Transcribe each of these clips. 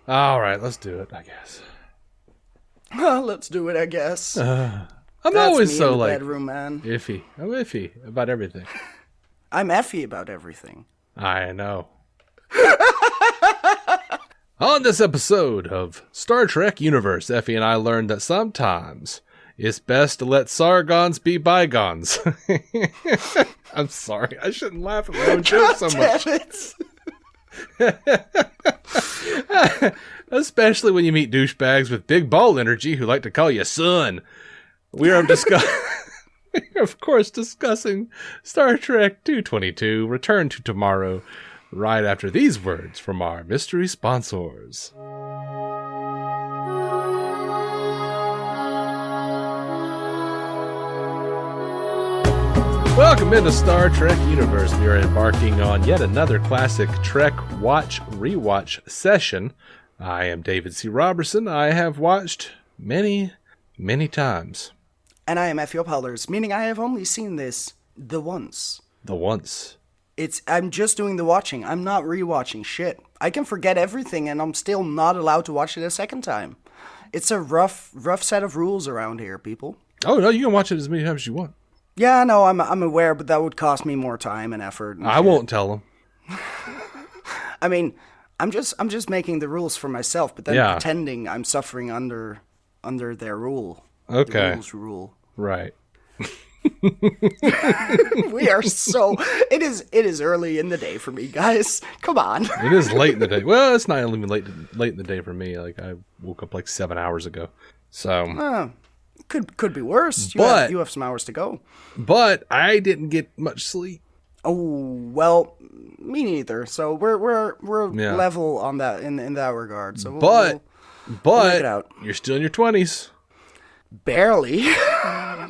All right, let's do it, I guess. Let's do it, I guess. I'm That's always me so in the like bedroom, man. iffy. I'm iffy about everything. I'm Effie about everything. I know. On this episode of Star Trek Universe, Effie and I learned that sometimes it's best to let Sargons be bygones. I'm sorry, I shouldn't laugh at my own joke so much. Especially when you meet douchebags with big ball energy who like to call you son. We are of course discussing Star Trek 222, Return to Tomorrow, right after these words from our mystery sponsors. Welcome into Star Trek Universe. We are embarking on yet another classic Trek rewatch session. I am David C. Robertson. I have watched many, many times. And I am Effie Upholders, meaning I have only seen this the once. The once. I'm just doing the watching. I'm not rewatching shit. I can forget everything and I'm still not allowed to watch it a second time. It's a rough set of rules around here, people. Oh, no, you can watch it as many times as you want. Yeah, no, I'm aware, but that would cost me more time and effort. And I won't tell them. I mean, I'm just making the rules for myself, but then pretending I'm suffering under their rule. Okay. The rules rule. Right. We are so... It is early in the day for me, guys. Come on. It is late in the day. Well, it's not even late in the day for me. Like, I woke up like 7 hours ago. So... Could be worse. You have some hours to go. But I didn't get much sleep. Oh, well, me neither. So we're level on that in that regard. So we'll make it out. You're still in your 20s. Barely.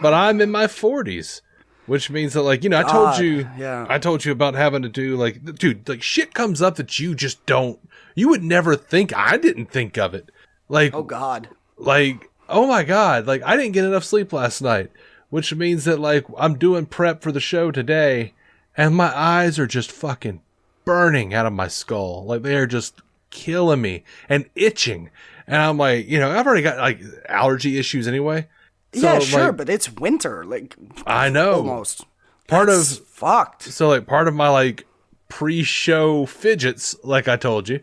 But I'm in my 40s, which means that, like, you know, I told you about having to do, like, dude, like, shit comes up that you just don't, you would never think. I didn't think of it. Like, oh God. Like, oh my God, like, I didn't get enough sleep last night, which means that, like, I'm doing prep for the show today, and my eyes are just fucking burning out of my skull. Like, they are just killing me and itching. And I'm like, you know, I've already got, like, allergy issues anyway. So, yeah, sure, like, but it's winter. Like, I know. Almost. That's fucked. So, like, part of my, like, pre-show fidgets, like I told you,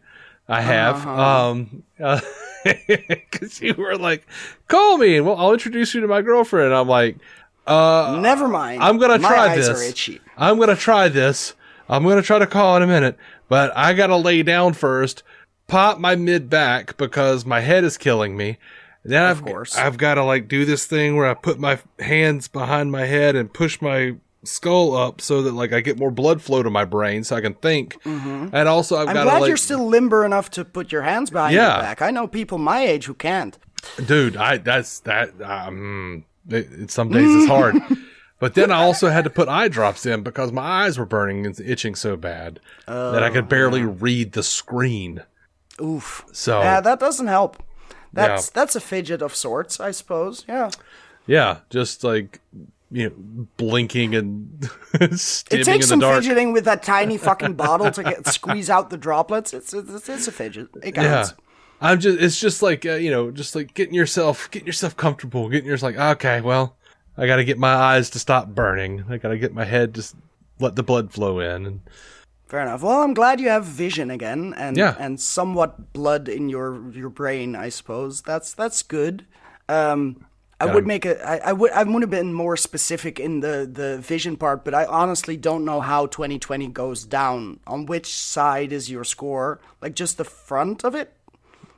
I have, because you were like, call me, and I'll introduce you to my girlfriend. And I'm like, never mind. I'm going to try this. My eyes are itchy. I'm going to try this. I'm going to try to call in a minute, but I got to lay down first, pop my mid back because my head is killing me. Then I've got to, like, do this thing where I put my hands behind my head and push my skull up so that, like, I get more blood flow to my brain so I can think. Mm-hmm. And also I'm glad you're still limber enough to put your hands behind your back. I know people my age who can't. Dude, some days it's hard. But then I also had to put eye drops in because my eyes were burning and itching so bad that I could barely read the screen. Oof. So yeah, that doesn't help. That's a fidget of sorts, I suppose. Yeah. Yeah, just like, you know, blinking and it takes some fidgeting with that tiny fucking bottle to squeeze out the droplets. It's a fidget. It counts. Yeah. It's just like, you know, just like getting yourself comfortable, like, okay, well, I got to get my eyes to stop burning. I got to get my head to let the blood flow in. And fair enough. Well, I'm glad you have vision again and somewhat blood in your brain, I suppose. That's good. I would have been more specific in the vision part, but I honestly don't know how 2020 goes down. On which side is your score? Like, just the front of it?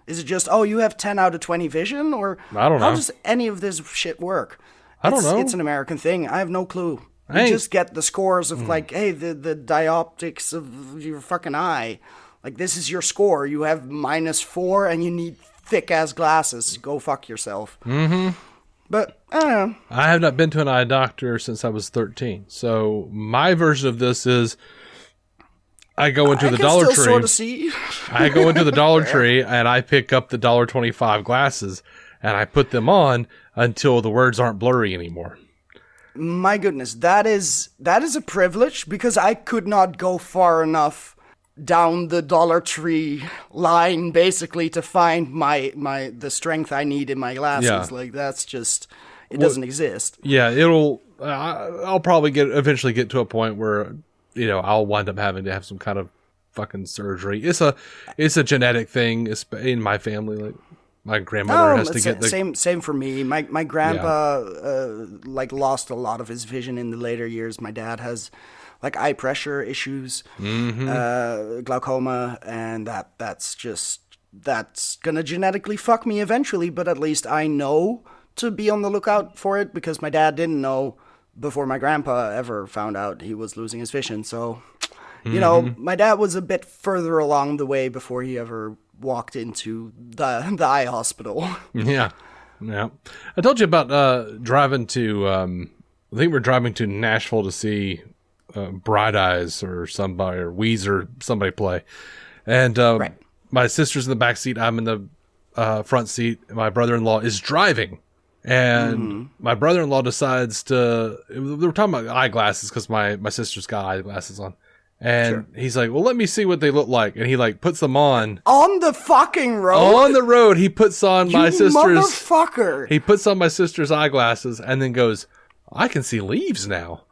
Is it just, you have 10 out of 20 vision? Or I don't know. How does any of this shit work? I don't know. It's an American thing. I have no clue. You just get the scores of, like, hey, the dioptics of your fucking eye. Like, this is your score. You have -4 and you need thick-ass glasses. Go fuck yourself. Mm-hmm. But, I don't know. I have not been to an eye doctor since I was 13. So my version of this is I go into the Dollar Tree. Sort of see. I go into the Dollar Tree and I pick up the $1.25 glasses and I put them on until the words aren't blurry anymore. My goodness, that is a privilege because I could not go far enough down the Dollar Tree line basically to find the strength I need in my glasses. Yeah. Like that's just doesn't exist. Yeah, I'll probably eventually get to a point where I'll wind up having to have some kind of fucking surgery. It's a genetic thing. It's in my family. Like my grandmother has to get the same for me. My grandpa lost a lot of his vision in the later years. My dad has like eye pressure issues, glaucoma, and that's gonna genetically fuck me eventually. But at least I know to be on the lookout for it, because my dad didn't know before my grandpa ever found out he was losing his vision. So, my dad was a bit further along the way before he ever walked into the eye hospital. Yeah. I told you about driving to, I think we're driving to Nashville to see Bright Eyes or Weezer, somebody play. And right. My sister's in the back seat. I'm in the front seat. My brother-in-law is driving. And my brother-in-law decides to, they were talking about eyeglasses because my sister's got eyeglasses on. And he's like, well, let me see what they look like. And he like puts them on. On the fucking road? On the road. He puts on my sister's. Motherfucker. He puts on my sister's eyeglasses and then goes, I can see leaves now.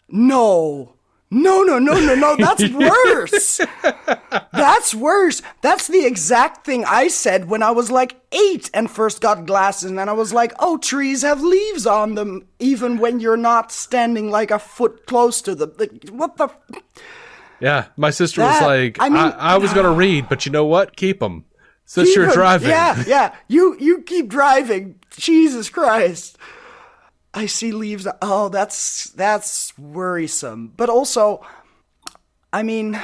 No. That's worse. That's worse. That's the exact thing I said when I was like 8 and first got glasses. And I was like, oh, trees have leaves on them, even when you're not standing like a foot close to them. Like, what the? Yeah, my sister was like, I was going to read, but you know what? Keep them. Since you're driving. Yeah. You keep driving. Jesus Christ. I see leaves. Oh, that's worrisome. But also, I mean,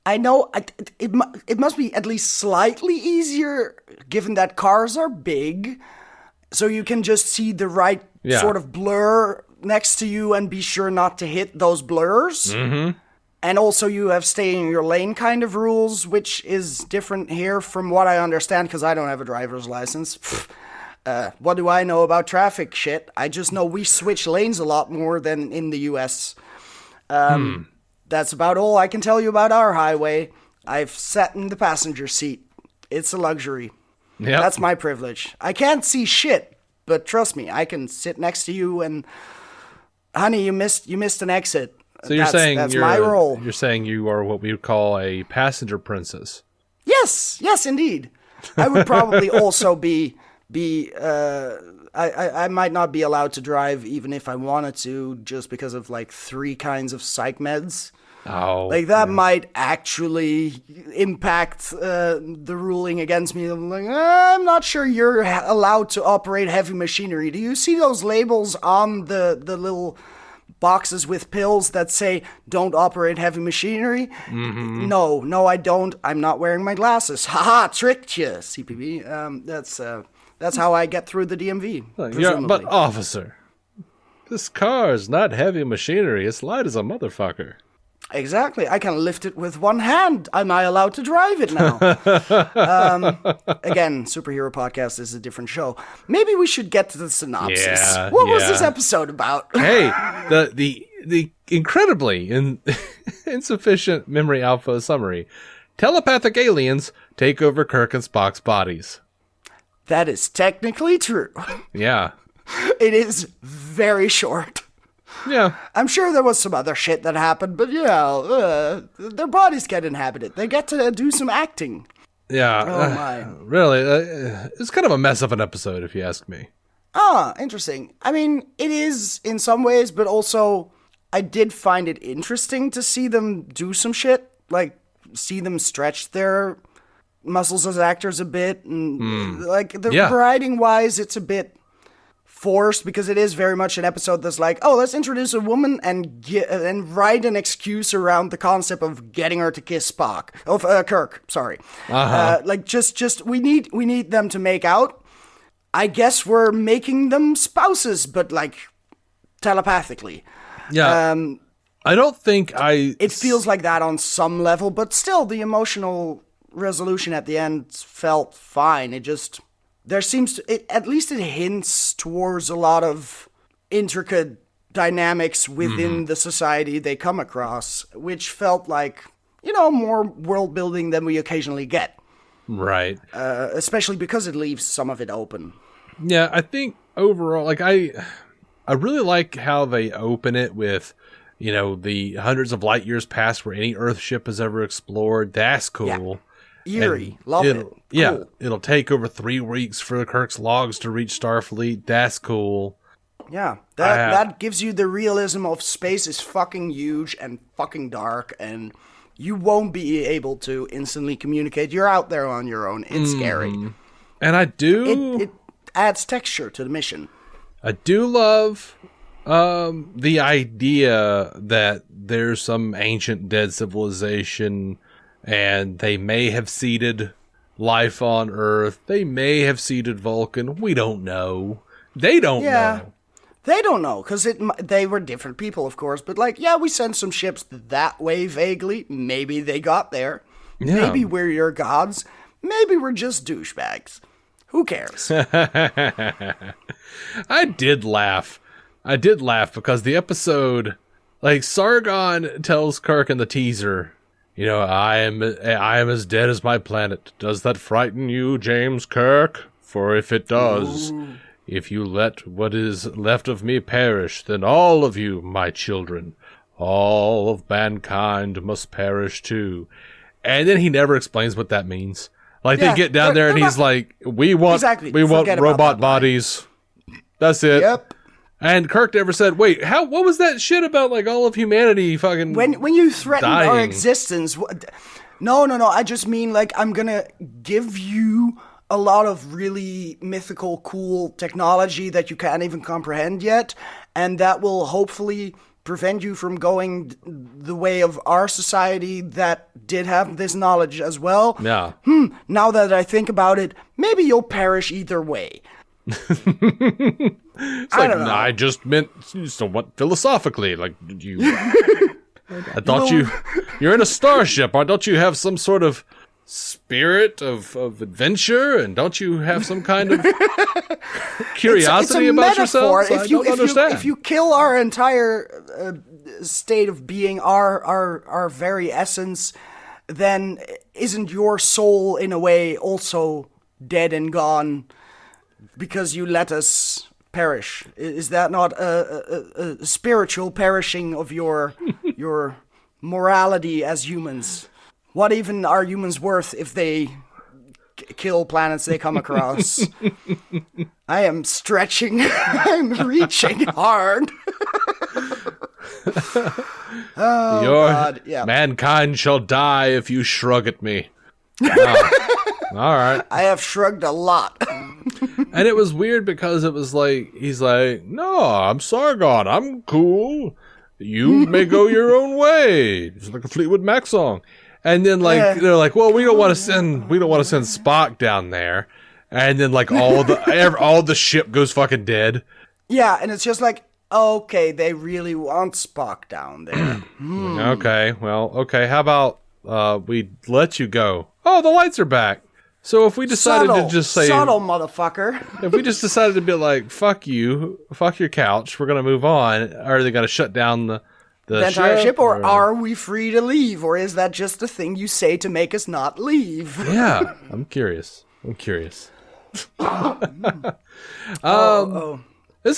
I know it must be at least slightly easier, given that cars are big, so you can just see the right sort of blur next to you and be sure not to hit those blurs. Mm-hmm. And also you have stay in your lane kind of rules, which is different here from what I understand, because I don't have a driver's license. What do I know about traffic shit? I just know we switch lanes a lot more than in the US. That's about all I can tell you about our highway. I've sat in the passenger seat. It's a luxury. Yep. That's my privilege. I can't see shit, but trust me, I can sit next to you and, honey, you missed an exit. So that's my role. You're saying you are what we would call a passenger princess. Yes, indeed. I would probably also I might not be allowed to drive even if I wanted to, just because of like 3 kinds of psych meds. Oh, like that might actually impact the ruling against me. I'm like, I'm not sure you're allowed to operate heavy machinery. Do you see those labels on the little boxes with pills that say don't operate heavy machinery? Mm-hmm. No, I don't. I'm not wearing my glasses. Haha, tricked you, CPB. That's how I get through the DMV. But officer, this car is not heavy machinery. It's light as a motherfucker. Exactly. I can lift it with one hand. Am I allowed to drive it now? Again, Superhero Podcast is a different show. Maybe we should get to the synopsis. What was this episode about? Hey, the incredibly insufficient Memory Alpha summary. Telepathic aliens take over Kirk and Spock's bodies. That is technically true. Yeah. It is very short. Yeah. I'm sure there was some other shit that happened, but their bodies get inhabited. They get to do some acting. Yeah. Oh my. Really, it's kind of a mess of an episode, if you ask me. Interesting. I mean, it is in some ways, but also I did find it interesting to see them do some shit, like see them stretch their muscles as actors a bit, and writing wise, it's a bit forced, because it is very much an episode that's like, oh, let's introduce a woman and write an excuse around the concept of getting her to kiss Kirk. Sorry, just we need them to make out. I guess we're making them spouses, but like telepathically. Yeah. I don't think It feels like that on some level, but still, the emotional resolution at the end felt fine. It just. There seems to, at least it hints towards a lot of intricate dynamics within the society they come across, which felt like more world building than we occasionally get. Right. Especially because it leaves some of it open. Yeah, I think overall, like, I really like how they open it with, the hundreds of light years past where any Earth ship has ever explored. That's cool. Yeah. Eerie. Love it. Cool. Yeah, it'll take over 3 weeks for Kirk's logs to reach Starfleet. That's cool. Yeah, that gives you the realism of space is fucking huge and fucking dark, and you won't be able to instantly communicate. You're out there on your own. It's scary. And I do... It adds texture to the mission. I do love the idea that there's some ancient dead civilization and they may have seeded life on Earth. They may have seeded Vulcan. We don't know. They don't know. They don't know, because they were different people, of course. But, we sent some ships that way vaguely. Maybe they got there. Yeah. Maybe we're your gods. Maybe we're just douchebags. Who cares? I did laugh because the episode, Sargon tells Kirk in the teaser, I am as dead as my planet. Does that frighten you, James Kirk? For if it does... Ooh. If you let what is left of me perish, then all of you, my children, all of mankind must perish too. And then he never explains what that means. They get down there and he's like, we want robot bodies. That's it. Yep. And Kirk never said, wait, what was that shit about all of humanity fucking When you threatened dying? Our existence, no, I just mean I'm gonna give you a lot of really mythical, cool technology that you can't even comprehend yet, and that will hopefully prevent you from going the way of our society that did have this knowledge as well. Yeah. Now that I think about it, maybe you'll perish either way. I don't know. I just meant somewhat philosophically, you. I thought you're in a starship. Or don't you have some sort of spirit of adventure, and don't you have some kind of curiosity about yourself? I don't understand. If you kill our entire state of being, our very essence, then isn't your soul in a way also dead and gone because you let us perish? Is that not a spiritual perishing of your morality as humans? What even are humans worth if they kill planets they come across? I am stretching. I'm reaching hard. God. Yeah. Mankind shall die if you shrug at me. Oh. All right. I have shrugged a lot. And it was weird because it was he's like, no, I'm Sargon. I'm cool. You may go your own way. It's like a Fleetwood Mac song. And then they're like, well, we don't want to send Spock down there. And then all the ship goes fucking dead. Yeah, and it's just okay, they really want Spock down there. Okay, how about we let you go? Oh, the lights are back. So if we decided to just say subtle motherfucker. If we just decided to be like, fuck you, fuck your couch, we're gonna move on, are they gonna shut down the entire ship, or are we free to leave, or is that just a thing you say to make us not leave? Yeah, I'm curious. It's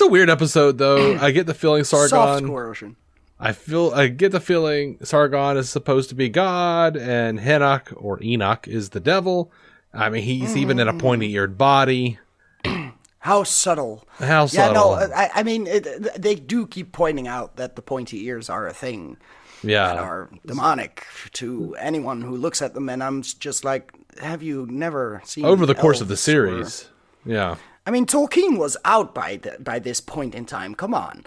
a weird episode, though. I get the feeling Sargon. Soft coercion. I get the feeling Sargon is supposed to be God, and Enoch is the devil. I mean, he's even in a pointy-eared body. How subtle. Yeah, no, I mean, they do keep pointing out that the pointy ears are a thing. Yeah. That are demonic to anyone who looks at them, and I'm just like, have you never seen over the course of the series? Yeah. I mean, Tolkien was out by this point in time. Come on.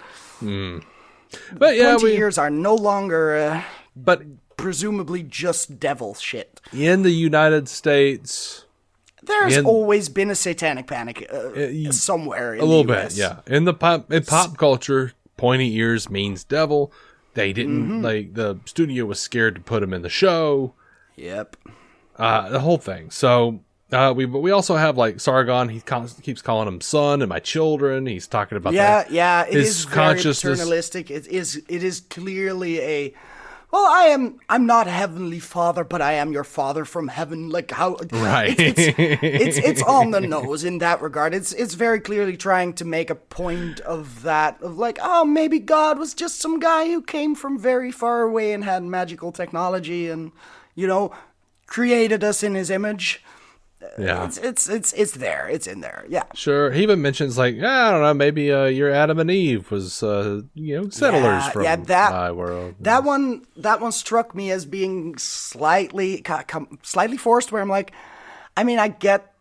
But yeah, pointy ears are no longer, but presumably just devil shit. In the United States... There's always been a satanic panic somewhere in the US. Bit, yeah. In pop culture, pointy ears means devil. They didn't the studio was scared to put him in the show. Yep. The whole thing. So we also have Sargon. He keeps calling him son and my children. He's talking about it his is very paternalistic. It is clearly a well, I'm not Heavenly Father, but I am your Father from heaven. Like how, right? It's on the nose in that regard. It's very clearly trying to make a point of that, of like, oh, maybe God was just some guy who came from very far away and had magical technology and, created us in his image. Yeah, it's there. It's in there. Yeah, sure. He even mentions like, I don't know, maybe your Adam and Eve was settlers from my world. That one struck me as being slightly forced. Where I'm like, I mean, I get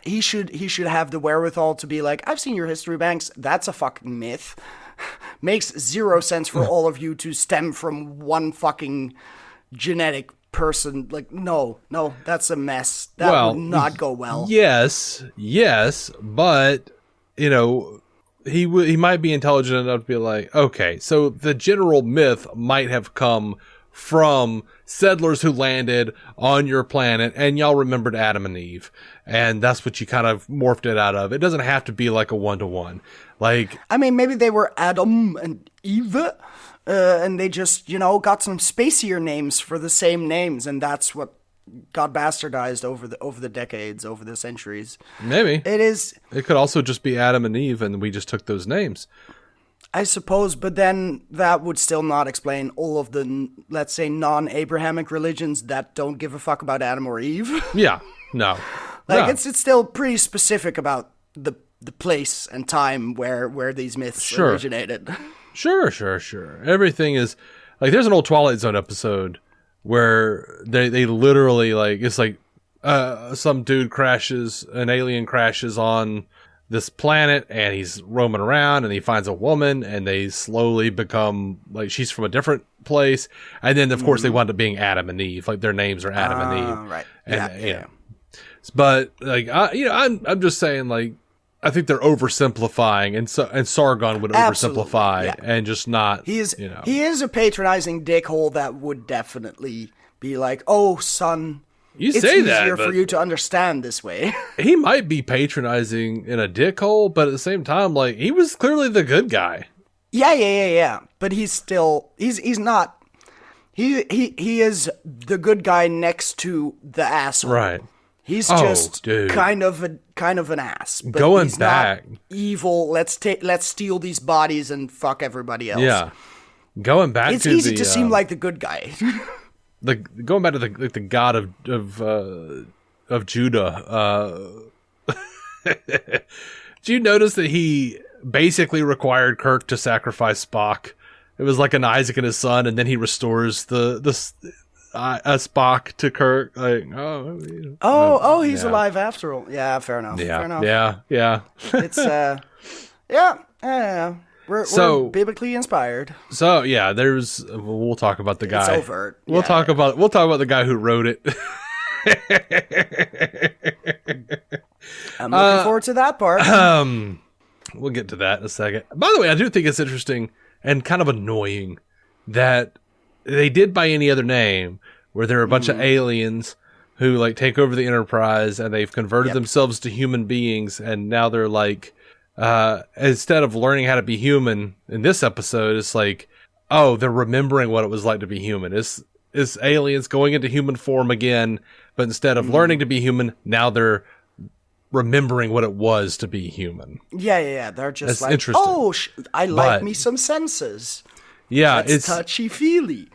he should have the wherewithal to be like, I've seen your history banks. That's a fucking myth. Makes zero sense for all of you to stem from one fucking genetic person. Like, no, that's a mess. That would not go well. Yes, but he might be intelligent enough to be like, okay, so the general myth might have come from settlers who landed on your planet, and y'all remembered Adam and Eve, and that's what you kind of morphed it out of. It doesn't have to be like a 1-to-1. Like, I mean, maybe they were Adam and Eve. And they just, got some spacier names for the same names, and that's what got bastardized over the decades, over the centuries. Maybe. It could also just be Adam and Eve, and we just took those names. I suppose, but then that would still not explain all of the, let's say, non-Abrahamic religions that don't give a fuck about Adam or Eve. Yeah, no. It's still pretty specific about the place and time where these myths originated. Sure. Everything is like, there's an old Twilight Zone episode where they literally like, it's like some dude an alien crashes on this planet, and he's roaming around, and he finds a woman, and they slowly become like, she's from a different place, and then of course they wind up being Adam and Eve. Like, their names are Adam and Eve, right? And, but like, I'm just saying, like, I think they're oversimplifying, and Sargon would oversimplify and just not. He is a patronizing dickhole that would definitely be like, "Oh, son, it's easier for you to understand this way." He might be patronizing in a dickhole, but at the same time, like, he was clearly the good guy. Yeah. But he's not. He is the good guy next to the asshole. Right. He's just kind of an ass. But going he's back, not evil. Let's steal these bodies and fuck everybody else. Yeah, going back. It's easy to seem like the good guy. Going back to the god of Judah. Did you notice that he basically required Kirk to sacrifice Spock? It was like an Isaac and his son, and then he restores the Spock to Kirk. Like, he's alive after all. Yeah, fair enough. Yeah. It's yeah. We're biblically inspired. So yeah, we'll talk about the guy. It's overt. We'll talk about the guy who wrote it. I'm looking forward to that part. We'll get to that in a second. By the way, I do think it's interesting and kind of annoying that they did by any other name, where there are a bunch of aliens who like take over the Enterprise, and they've converted themselves to human beings, and now they're like, instead of learning how to be human in this episode, it's like, oh, they're remembering what it was like to be human. It's aliens going into human form again, but instead of learning to be human, now they're remembering what it was to be human. Yeah. They're just like, interesting. Oh, I like me some senses. Yeah, it's touchy-feely.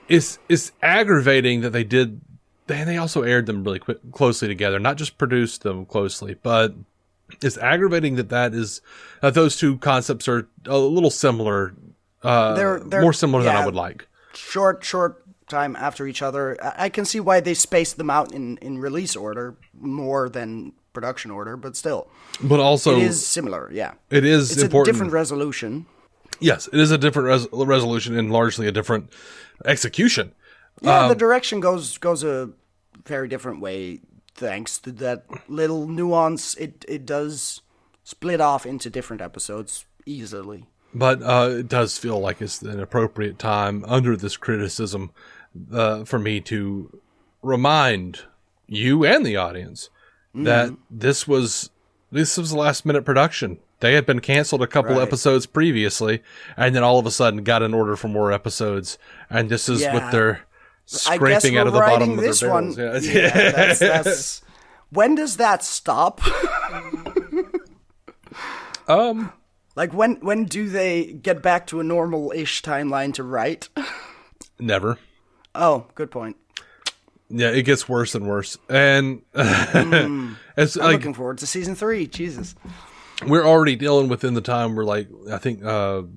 It's aggravating that they did. They also aired them really closely together, not just produced them closely, but it's aggravating that those two concepts are a little similar. They're more similar than I would like. Short time after each other. I can see why they spaced them out in release order more than production order, but still. But also, it is similar. Yeah, it's important. A different resolution. Yes, it is a different resolution and largely a different execution. Yeah, the direction goes a very different way thanks to that little nuance. It does split off into different episodes easily. But it does feel like it's an appropriate time under this criticism for me to remind you and the audience that this was a last minute production. They had been canceled a couple episodes previously, and then all of a sudden got an order for more episodes. And this is what they're scraping out of the bottom of their barrels. That's when does that stop? Like when do they get back to a normal-ish timeline to write? Never. Oh, good point. Yeah, it gets worse and worse. And I'm looking forward to season 3. Jesus. We're already dealing within the time where, like, I think, oh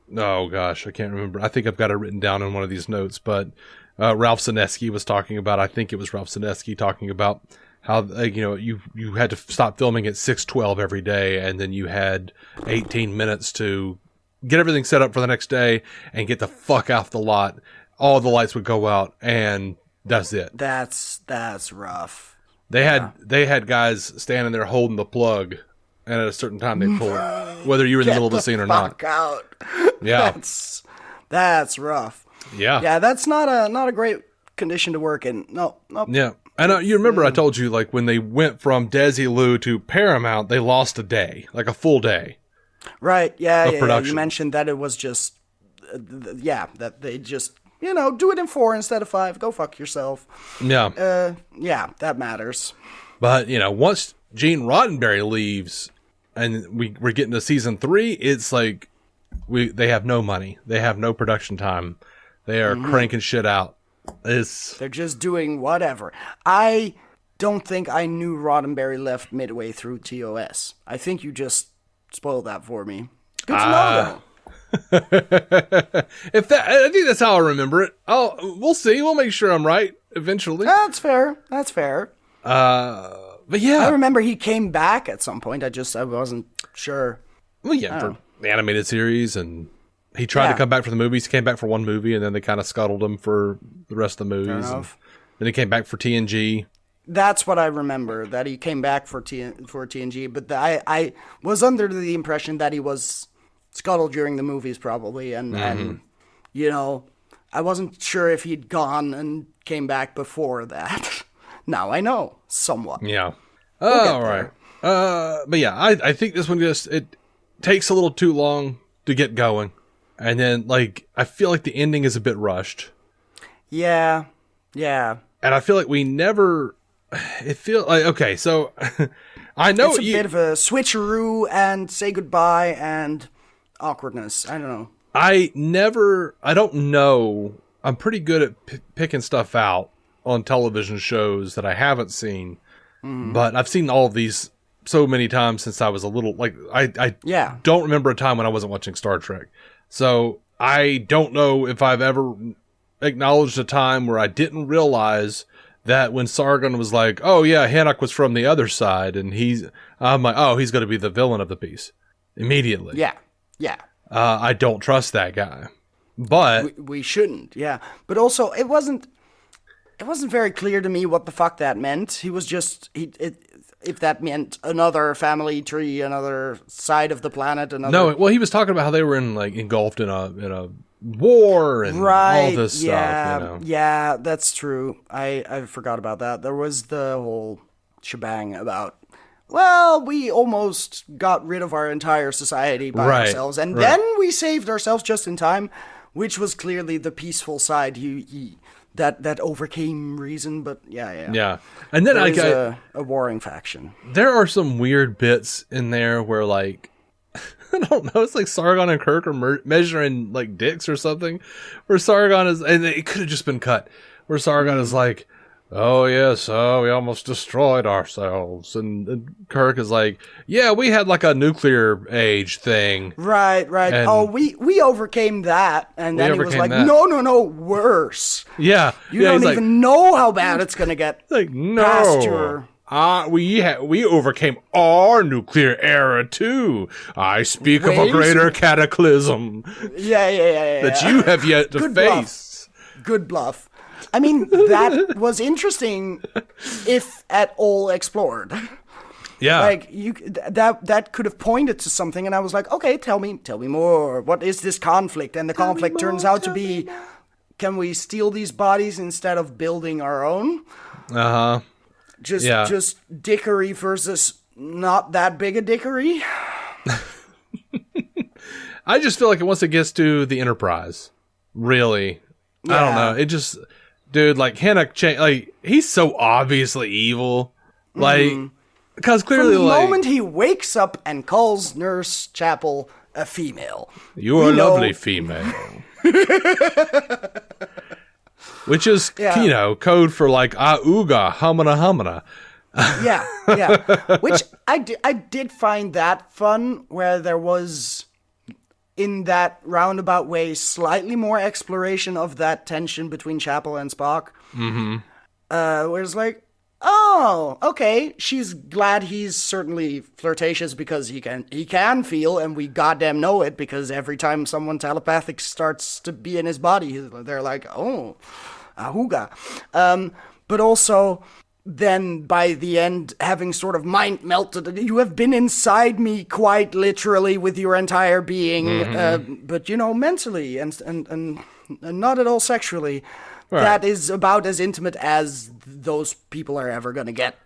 gosh, I can't remember. I think I've got it written down in one of these notes, but Ralph Sinesky was talking about, I think it was Ralph Sinesky talking about how, you had to stop filming at 6:12 every day, and then you had 18 minutes to get everything set up for the next day and get the fuck off the lot. All the lights would go out, and that's it. That's rough. They had guys standing there holding the plug, and at a certain time they pull it, whether you were in the middle of the scene or not. Out. Yeah, that's rough. Yeah, that's not a great condition to work in. No. Yeah, and you remember I told you, like, when they went from Desilu to Paramount, they lost a day, like a full day. Right. Yeah. You mentioned that it was just, that they just. Do it in 4 instead of 5. Go fuck yourself. Yeah. That matters. But, once Gene Roddenberry leaves and we're getting to season 3, it's like they have no money. They have no production time. They are cranking shit out. They're just doing whatever. I don't think I knew Roddenberry left midway through TOS. I think you just spoiled that for me. Good to know, though. I think that's how I remember it. We'll see. We'll make sure I'm right eventually. That's fair. But yeah, I remember he came back at some point. I wasn't sure. Well, yeah, for the animated series, and he tried to come back for the movies. He came back for one movie, and then they kind of scuttled him for the rest of the movies. Then he came back for TNG. That's what I remember, that he came back for TNG. But I was under the impression that he was scuttled during the movies, probably, and I wasn't sure if he'd gone and came back before that. Now I know somewhat. Yeah. All right. But yeah, I think this one it takes a little too long to get going, and then I feel like the ending is a bit rushed. Yeah. And I feel like we never. It feels like okay. So I know it's a bit of a switcheroo and say goodbye and awkwardness. I don't know. I don't know. I'm pretty good at picking stuff out on television shows that I haven't seen, but I've seen all of these so many times since I was a little, I don't remember a time when I wasn't watching Star Trek. So I don't know if I've ever acknowledged a time where I didn't realize that when Sargon was like, oh yeah, Hanok was from the other side, and I'm like, oh, he's going to be the villain of the piece immediately. Yeah. I don't trust that guy, but we shouldn't. Yeah, but also it wasn't very clear to me what the fuck that meant. He was just if that meant another family tree, another side of the planet, another. No, well, he was talking about how they were engulfed in a war and all this stuff. Yeah, that's true. I forgot about that. There was the whole shebang about. Well, we almost got rid of our entire society by ourselves, and then we saved ourselves just in time, which was clearly the peaceful side that overcame reason. But yeah. And then a warring faction. There are some weird bits in there where I don't know, it's like Sargon and Kirk are measuring dicks or something, where Sargon is, and it could have just been cut, where Sargon is like, oh yes, we almost destroyed ourselves, and Kirk is like, yeah, we had a nuclear age thing, right, and we overcame that, and then he was like, no, worse, you don't even know how bad it's gonna get, past your... we overcame our nuclear era too. I speak of a greater cataclysm that you have yet to face. Good bluff. I mean, that was interesting, if at all explored. Yeah, that could have pointed to something, and I was like, okay, tell me more. What is this conflict? And the conflict turns out to be, can we steal these bodies instead of building our own? Just dickery versus not that big a dickery. I just feel like once it gets to the Enterprise, really, I don't know. It just, dude, like Hinnock, like he's so obviously evil, like because clearly, from the like moment he wakes up and calls Nurse Chapel a female, you are a lovely female, which is code for like auga humana humana. Yeah. Which I did find that fun, where there was, in that roundabout way, slightly more exploration of that tension between Chapel and Spock. Mm-hmm. Where it's like, oh, okay, she's glad he's certainly flirtatious because he can feel, and we goddamn know it, because every time someone telepathic starts to be in his body, they're like, oh, ahuga. But also, then by the end, having sort of mind melted, you have been inside me quite literally with your entire being, but mentally and not at all sexually. Right. That is about as intimate as those people are ever going to get,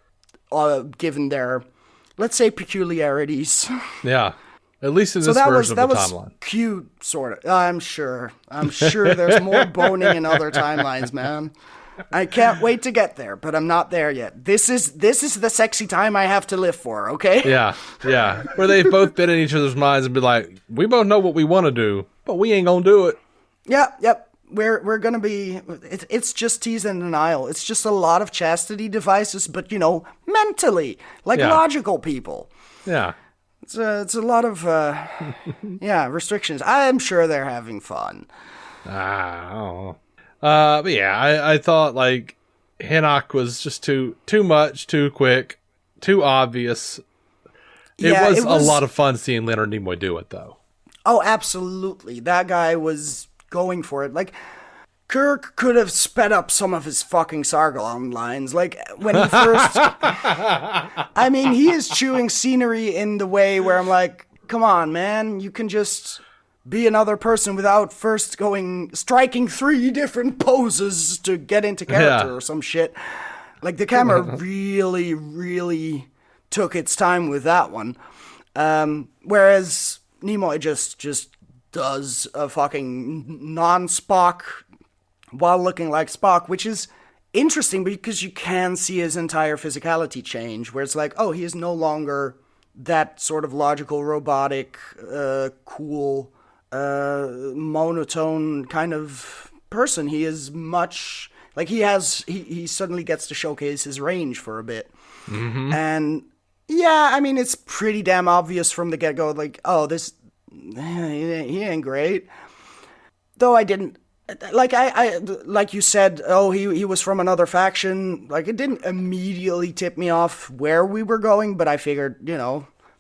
given their, let's say, peculiarities. Yeah, at least in this version of the timeline. That was cute, sort of. I'm sure there's more boning in other timelines, man. I can't wait to get there, but I'm not there yet. This is the sexy time I have to live for, okay? Yeah. Where they've both been in each other's minds and be like, we both know what we want to do, but we ain't gonna do it. Yep. We're gonna be. It's just tease and denial. It's just a lot of chastity devices, but mentally, like logical people. Yeah. It's a lot of restrictions. I'm sure they're having fun. Oh. But yeah, I thought like Hinnock was just too much, too quick, too obvious. It was a lot of fun seeing Leonard Nimoy do it, though. Oh, absolutely. That guy was going for it. Like, Kirk could have sped up some of his fucking Sargon lines. Like, when he first... I mean, he is chewing scenery in the way where I'm like, come on, man, you can just be another person without first striking 3 different poses to get into character or some shit. Like, the camera really, really took its time with that one. Whereas Nimoy just does a fucking non-Spock while looking like Spock, which is interesting because you can see his entire physicality change, where it's like, oh, he is no longer that sort of logical, robotic, cool, monotone kind of person. He is much like he suddenly gets to showcase his range for a bit. Mm-hmm. And yeah, I mean, it's pretty damn obvious from the get-go, like, oh, he ain't great. Though I didn't, like like you said, oh, he was from another faction. Like, it didn't immediately tip me off where we were going, but I figured,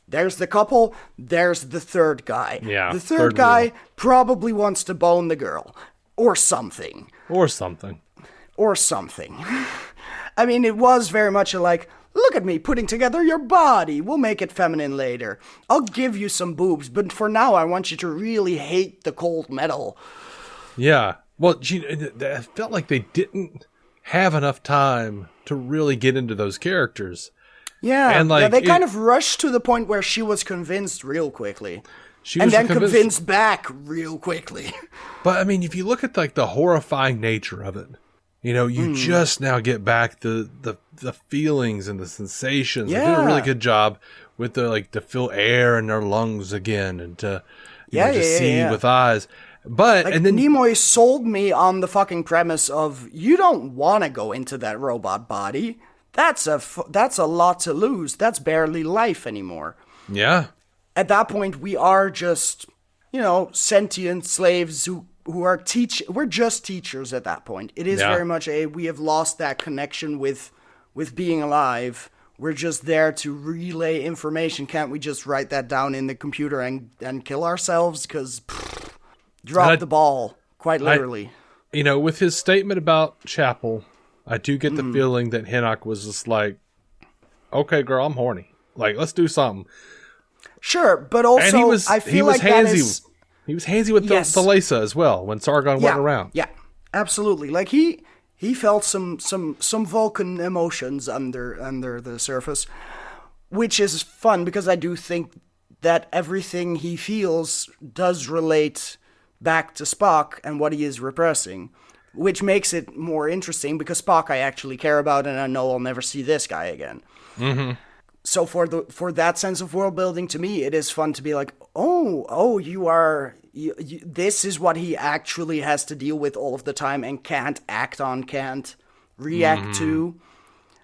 there's the couple, there's the third guy. Yeah. The third guy probably wants to bone the girl. Or something. I mean, it was very much like, look at me putting together your body. We'll make it feminine later. I'll give you some boobs, but for now I want you to really hate the cold metal. Yeah. Well, I felt like they didn't have enough time to really get into those characters. Yeah, and they kind of rushed to the point where she was convinced real quickly. And then convinced back real quickly. But, I mean, if you look at, like, the horrifying nature of it, you just now get back the feelings and the sensations. Yeah. They did a really good job with to feel air in their lungs again and to see with eyes. But and then Nimoy sold me on the fucking premise of, you don't want to go into that robot body. That's a lot to lose. That's barely life anymore. Yeah. At that point, we are just, sentient slaves who are we're just teachers at that point. It is very much we have lost that connection with being alive. We're just there to relay information. Can't we just write that down in the computer and kill ourselves? Because drop the ball, quite literally. With his statement about Chapel, I do get the feeling that Hinnock was just like, okay, girl, I'm horny. Like, let's do something. Sure, but also, I feel like handsy. He was handsy with Thalassa as well when Sargon went around. Yeah, absolutely. Like, he felt some Vulcan emotions under the surface, which is fun because I do think that everything he feels does relate back to Spock and what he is repressing, which makes it more interesting because Spock I actually care about and I know I'll never see this guy again. Mm-hmm. So for that sense of world building, to me, it is fun to be like, this is what he actually has to deal with all of the time and can't act on, can't react to.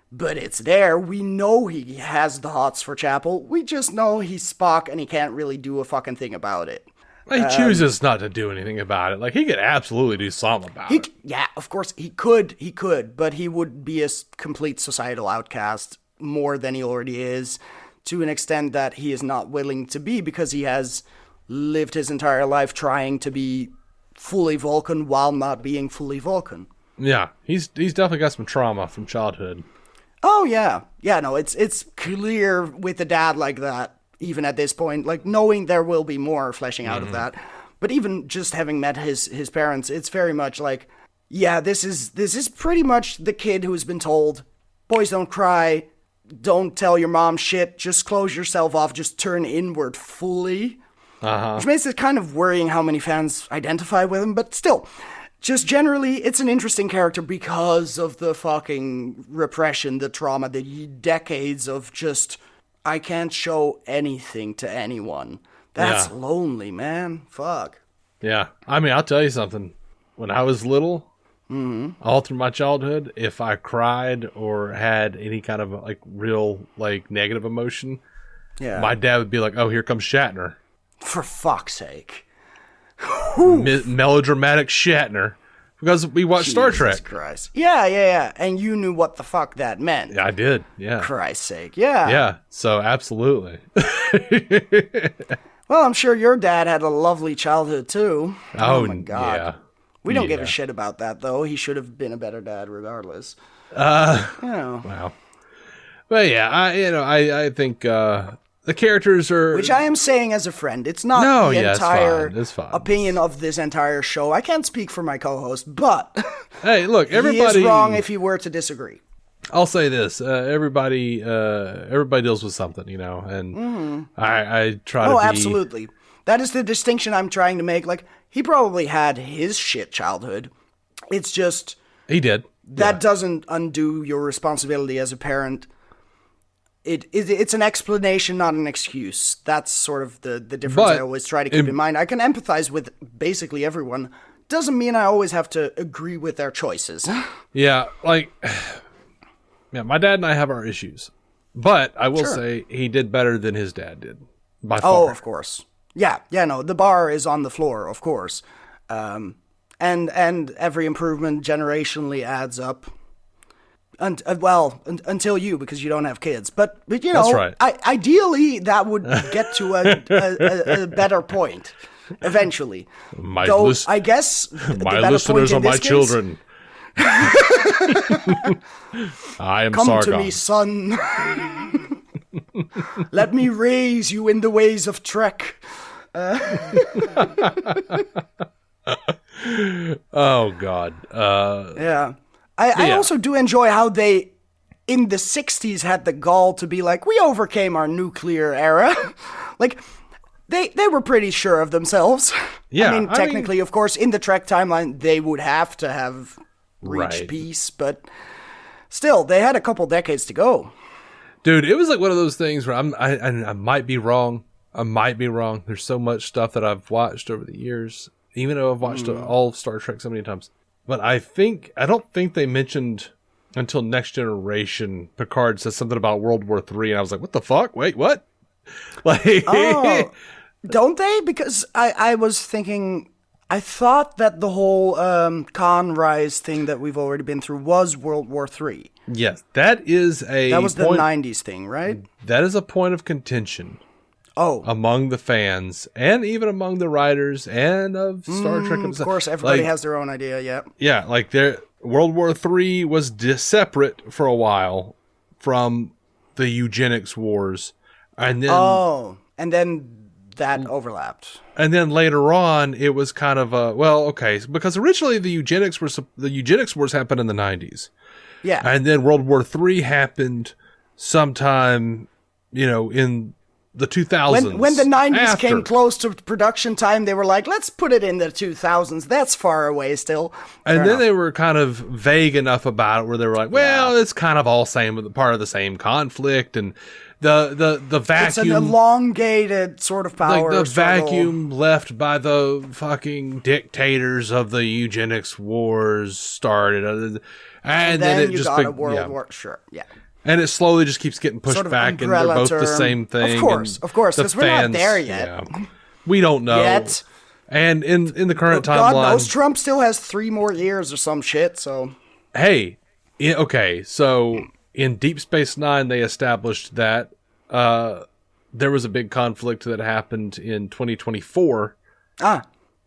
But it's there. We know he has the hots for Chapel. We just know he's Spock and he can't really do a fucking thing about it. He chooses not to do anything about it. Like, he could absolutely do something about it. Yeah, of course, he could, but he would be a complete societal outcast more than he already is, to an extent that he is not willing to be, because he has lived his entire life trying to be fully Vulcan while not being fully Vulcan. Yeah, he's definitely got some trauma from childhood. Oh, yeah. Yeah, no, it's clear with a dad like that, even at this point, like, knowing there will be more fleshing out of that. But even just having met his parents, it's very much like, yeah, this is pretty much the kid who's been told, boys don't cry, don't tell your mom shit, just close yourself off, just turn inward fully. Which makes it kind of worrying how many fans identify with him, but still, just generally, it's an interesting character because of the fucking repression, the trauma, the decades of just, I can't show anything to anyone. That's lonely, man. Fuck. Yeah. I mean, I'll tell you something. When I was little, all through my childhood, if I cried or had any kind of like real like negative emotion, my dad would be like, "Oh, here comes Shatner." For fuck's sake. Melodramatic Shatner. Because we watched Star Trek. Jesus Christ. Yeah. And you knew what the fuck that meant. Yeah, I did. Yeah. Christ's sake. Yeah. Yeah. So absolutely. Well, I'm sure your dad had a lovely childhood too. Oh my God. Yeah. We don't give a shit about that though. He should have been a better dad regardless. Wow. But yeah, I think the characters are... Which I am saying as a friend. It's not the entire opinion of this entire show. I can't speak for my co-host, but... Hey, look, everybody... He is wrong if he were to disagree. I'll say this. Everybody deals with something, and I try to be... Oh, absolutely. That is the distinction I'm trying to make. Like, he probably had his shit childhood. It's just... He did. That doesn't undo your responsibility as a parent. It's an explanation, not an excuse. That's sort of the difference I always try to keep in mind. I can empathize with basically everyone. Doesn't mean I always have to agree with their choices. Yeah, my dad and I have our issues. But I will say he did better than his dad did. By far. Oh, of course. Yeah, no, the bar is on the floor, of course. And every improvement generationally adds up. Until you, because you don't have kids. But that's right. Ideally, that would get to a better point eventually. I guess my listeners are my children. I am Sargon. Come to me, son. Let me raise you in the ways of Trek. Oh, God. Yeah. I also do enjoy how they, in the 60s, had the gall to be like, we overcame our nuclear era. Like, they were pretty sure of themselves. Yeah. I mean, technically, of course, in the Trek timeline, they would have to have reached peace, but still, they had a couple decades to go. Dude, it was like one of those things where I might be wrong. There's so much stuff that I've watched over the years, even though I've watched all of Star Trek so many times. But I don't think they mentioned until Next Generation, Picard says something about World War III, and I was like, what the fuck? Wait, what? Like, don't they? Because I was thinking, I thought that the whole Khan Rise thing that we've already been through was World War III. Yes, that was the 90s thing, right? That is a point of contention. Oh. Among the fans, and even among the writers, and of Star Trek. Of course, everybody has their own idea, yeah. Yeah, like World War III was separate for a while from the eugenics wars. And then that overlapped. And then later on, it was kind of because originally the eugenics wars happened in the 90s. Yeah. And then World War III happened sometime, in the 2000s. When the 90s came close to production time, they were like, let's put it in the 2000s. That's far away still. And then they were kind of vague enough about it where they were like, well, it's kind of all part of the same conflict. And the vacuum. It's an elongated sort of power like the struggle. Vacuum left by the fucking dictators of the eugenics wars started. And then it you just got a world war. Sure, yeah. And it slowly just keeps getting pushed back, and they're both the same thing. Of course, because we're not there yet. Yeah. We don't know. Yet. And in the current timeline... God knows, Trump still has 3 more years or some shit, so... Hey, okay, so in Deep Space Nine, they established that there was a big conflict that happened in 2024.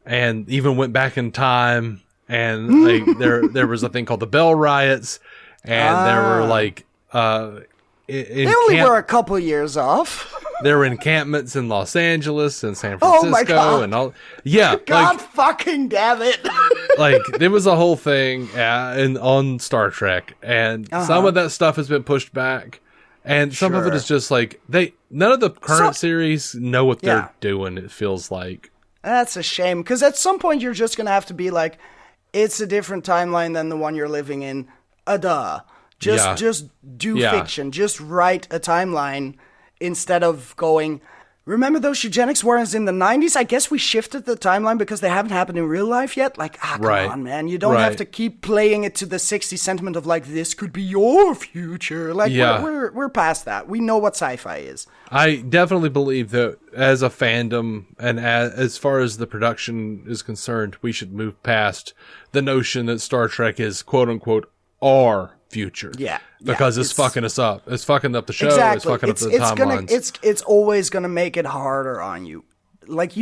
And even went back in time, and there was a thing called the Bell Riots, and there were like... they only were a couple years off. There were encampments in Los Angeles and San Francisco. Oh my God. And all. Yeah. God fucking damn it. Like, there was a whole thing on Star Trek. And some of that stuff has been pushed back. And some of it is just like, none of the current series know what they're doing, it feels like. That's a shame. Because at some point, you're just going to have to be like, it's a different timeline than the one you're living in. Duh. Just do fiction. Just write a timeline instead of going, remember those eugenics wars in the 90s? I guess we shifted the timeline because they haven't happened in real life yet. Like, come on, man. You don't have to keep playing it to the 60s sentiment of like, this could be your future. Like, we're past that. We know what sci-fi is. I definitely believe that as a fandom and as far as the production is concerned, we should move past the notion that Star Trek is quote unquote our future. Because it's fucking us up. It's fucking up the show. Exactly. It's fucking up the timelines. It's always going to make it harder on you. Like,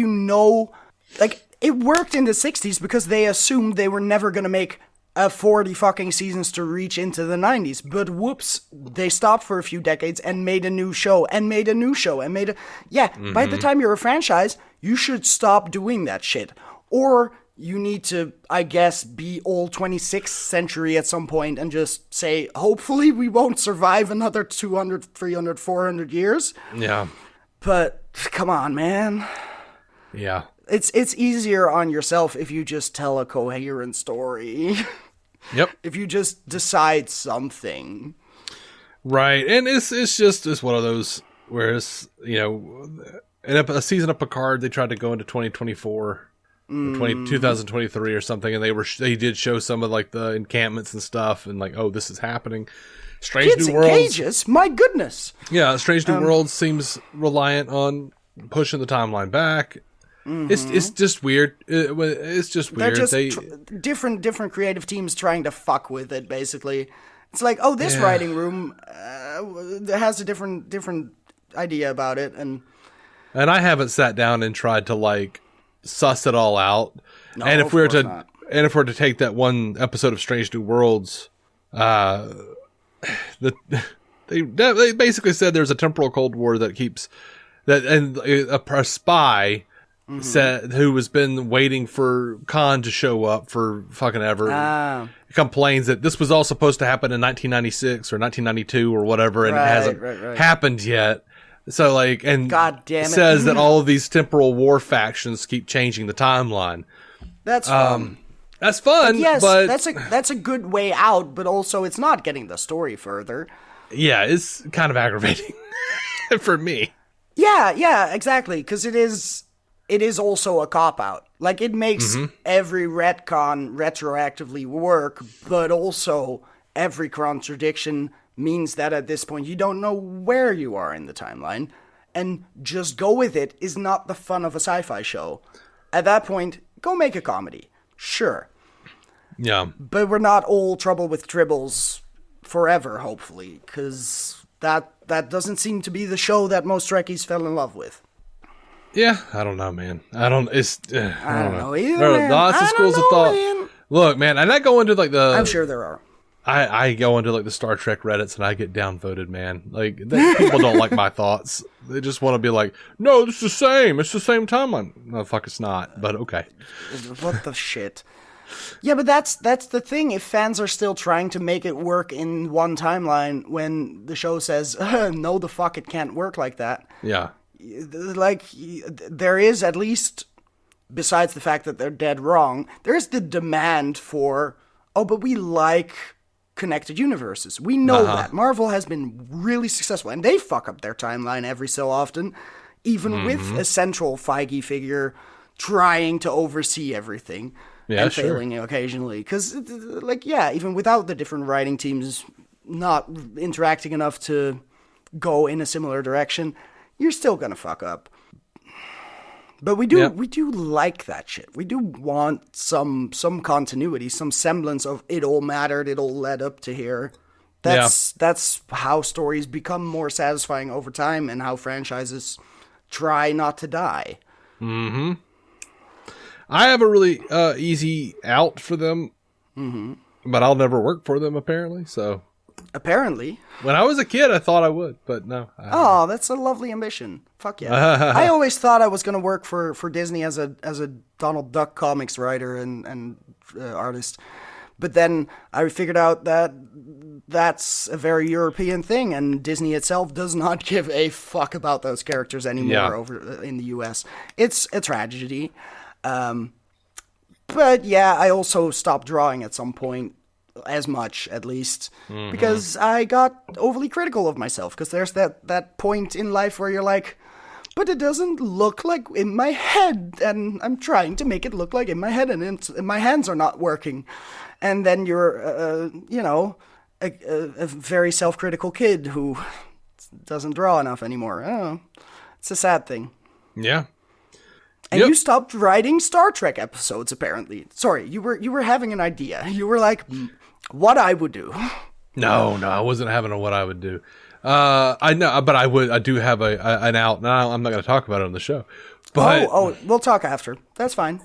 like, it worked in the 60s because they assumed they were never going to make 40 fucking seasons to reach into the 90s. But whoops, they stopped for a few decades and made a new show and made a new show and made a... Yeah, by the time you're a franchise, you should stop doing that shit. Or... you need to, I guess, be all 26th century at some point and just say, hopefully we won't survive another 200, 300, 400 years. Yeah. But, come on, man. Yeah. It's easier on yourself if you just tell a coherent story. Yep. If you just decide something. Right. And it's one of those where it's, in a season of Picard, they tried to go into 2024. 2023 or something, and they did show some of like the encampments and stuff, and like, oh, this is happening. Strange Kids New Worlds, in cages, my goodness. Yeah, Strange New Worlds seems reliant on pushing the timeline back. It's just weird. It's just weird. They're just different creative teams trying to fuck with it. Basically, it's like, oh, this writing room has a different idea about it, and I haven't sat down and tried to like suss it all out. No, and if we were to take that one episode of Strange New Worlds, they basically said there's a temporal Cold War that keeps that, and a spy said who has been waiting for Khan to show up for fucking ever complains that this was all supposed to happen in 1996 or 1992 or whatever, and it hasn't happened yet. So, like, and God damn it. Says that all of these temporal war factions keep changing the timeline. That's fun. That's fun, but that's a good way out, but also it's not getting the story further. Yeah, it's kind of aggravating for me. Yeah, exactly, because it is also a cop-out. Like, it makes every retcon retroactively work, but also every contradiction means that at this point you don't know where you are in the timeline, and just go with it is not the fun of a sci-fi show. At that point, go make a comedy. Sure. Yeah. But we're not all trouble with tribbles forever, hopefully, because that doesn't seem to be the show that most Trekkies fell in love with. Yeah, I don't know, man. I don't know either, there man. are lots of schools of thought. Man. Look, man, and I go into like the... I'm sure there are. I go into like the Star Trek Reddits and I get downvoted, man. Like, people don't like my thoughts. They just want to be like, no, it's the same. It's the same timeline. No, fuck, it's not. But okay. What the shit? Yeah, but that's the thing. If fans are still trying to make it work in one timeline when the show says, no, the fuck, it can't work like that. Yeah. like, there is, at least, besides the fact that they're dead wrong, there is the demand for, oh, but we like connected universes. We know that. Marvel has been really successful, and they fuck up their timeline every so often, even with a central Feige figure trying to oversee everything and failing occasionally. Because, like, yeah, even without the different writing teams not interacting enough to go in a similar direction, you're still gonna fuck up. But we do like that shit. We do want some continuity, some semblance of it all mattered, it all led up to here. That's how stories become more satisfying over time, and how franchises try not to die. Mm-hmm. I have a really easy out for them, but I'll never work for them, apparently. So apparently, when I was a kid, I thought I would, but no. Oh, that's a lovely ambition. Fuck yeah! I always thought I was going to work for Disney as a Donald Duck comics writer and artist, but then I figured out that that's a very European thing, and Disney itself does not give a fuck about those characters anymore over in the US. It's a tragedy. But yeah, I also stopped drawing at some point, as much at least, because I got overly critical of myself, because there's that point in life where you're like, but it doesn't look like in my head, and I'm trying to make it look like in my head, and my hands are not working. And then you're, a very self-critical kid who doesn't draw enough anymore. Oh, it's a sad thing. Yeah. And you stopped writing Star Trek episodes, apparently. Sorry, you were having an idea. You were like, what I would do. No, I wasn't having what I would do. I know, but I do have an out. Now I'm not going to talk about it on the show. But we'll talk after. That's fine.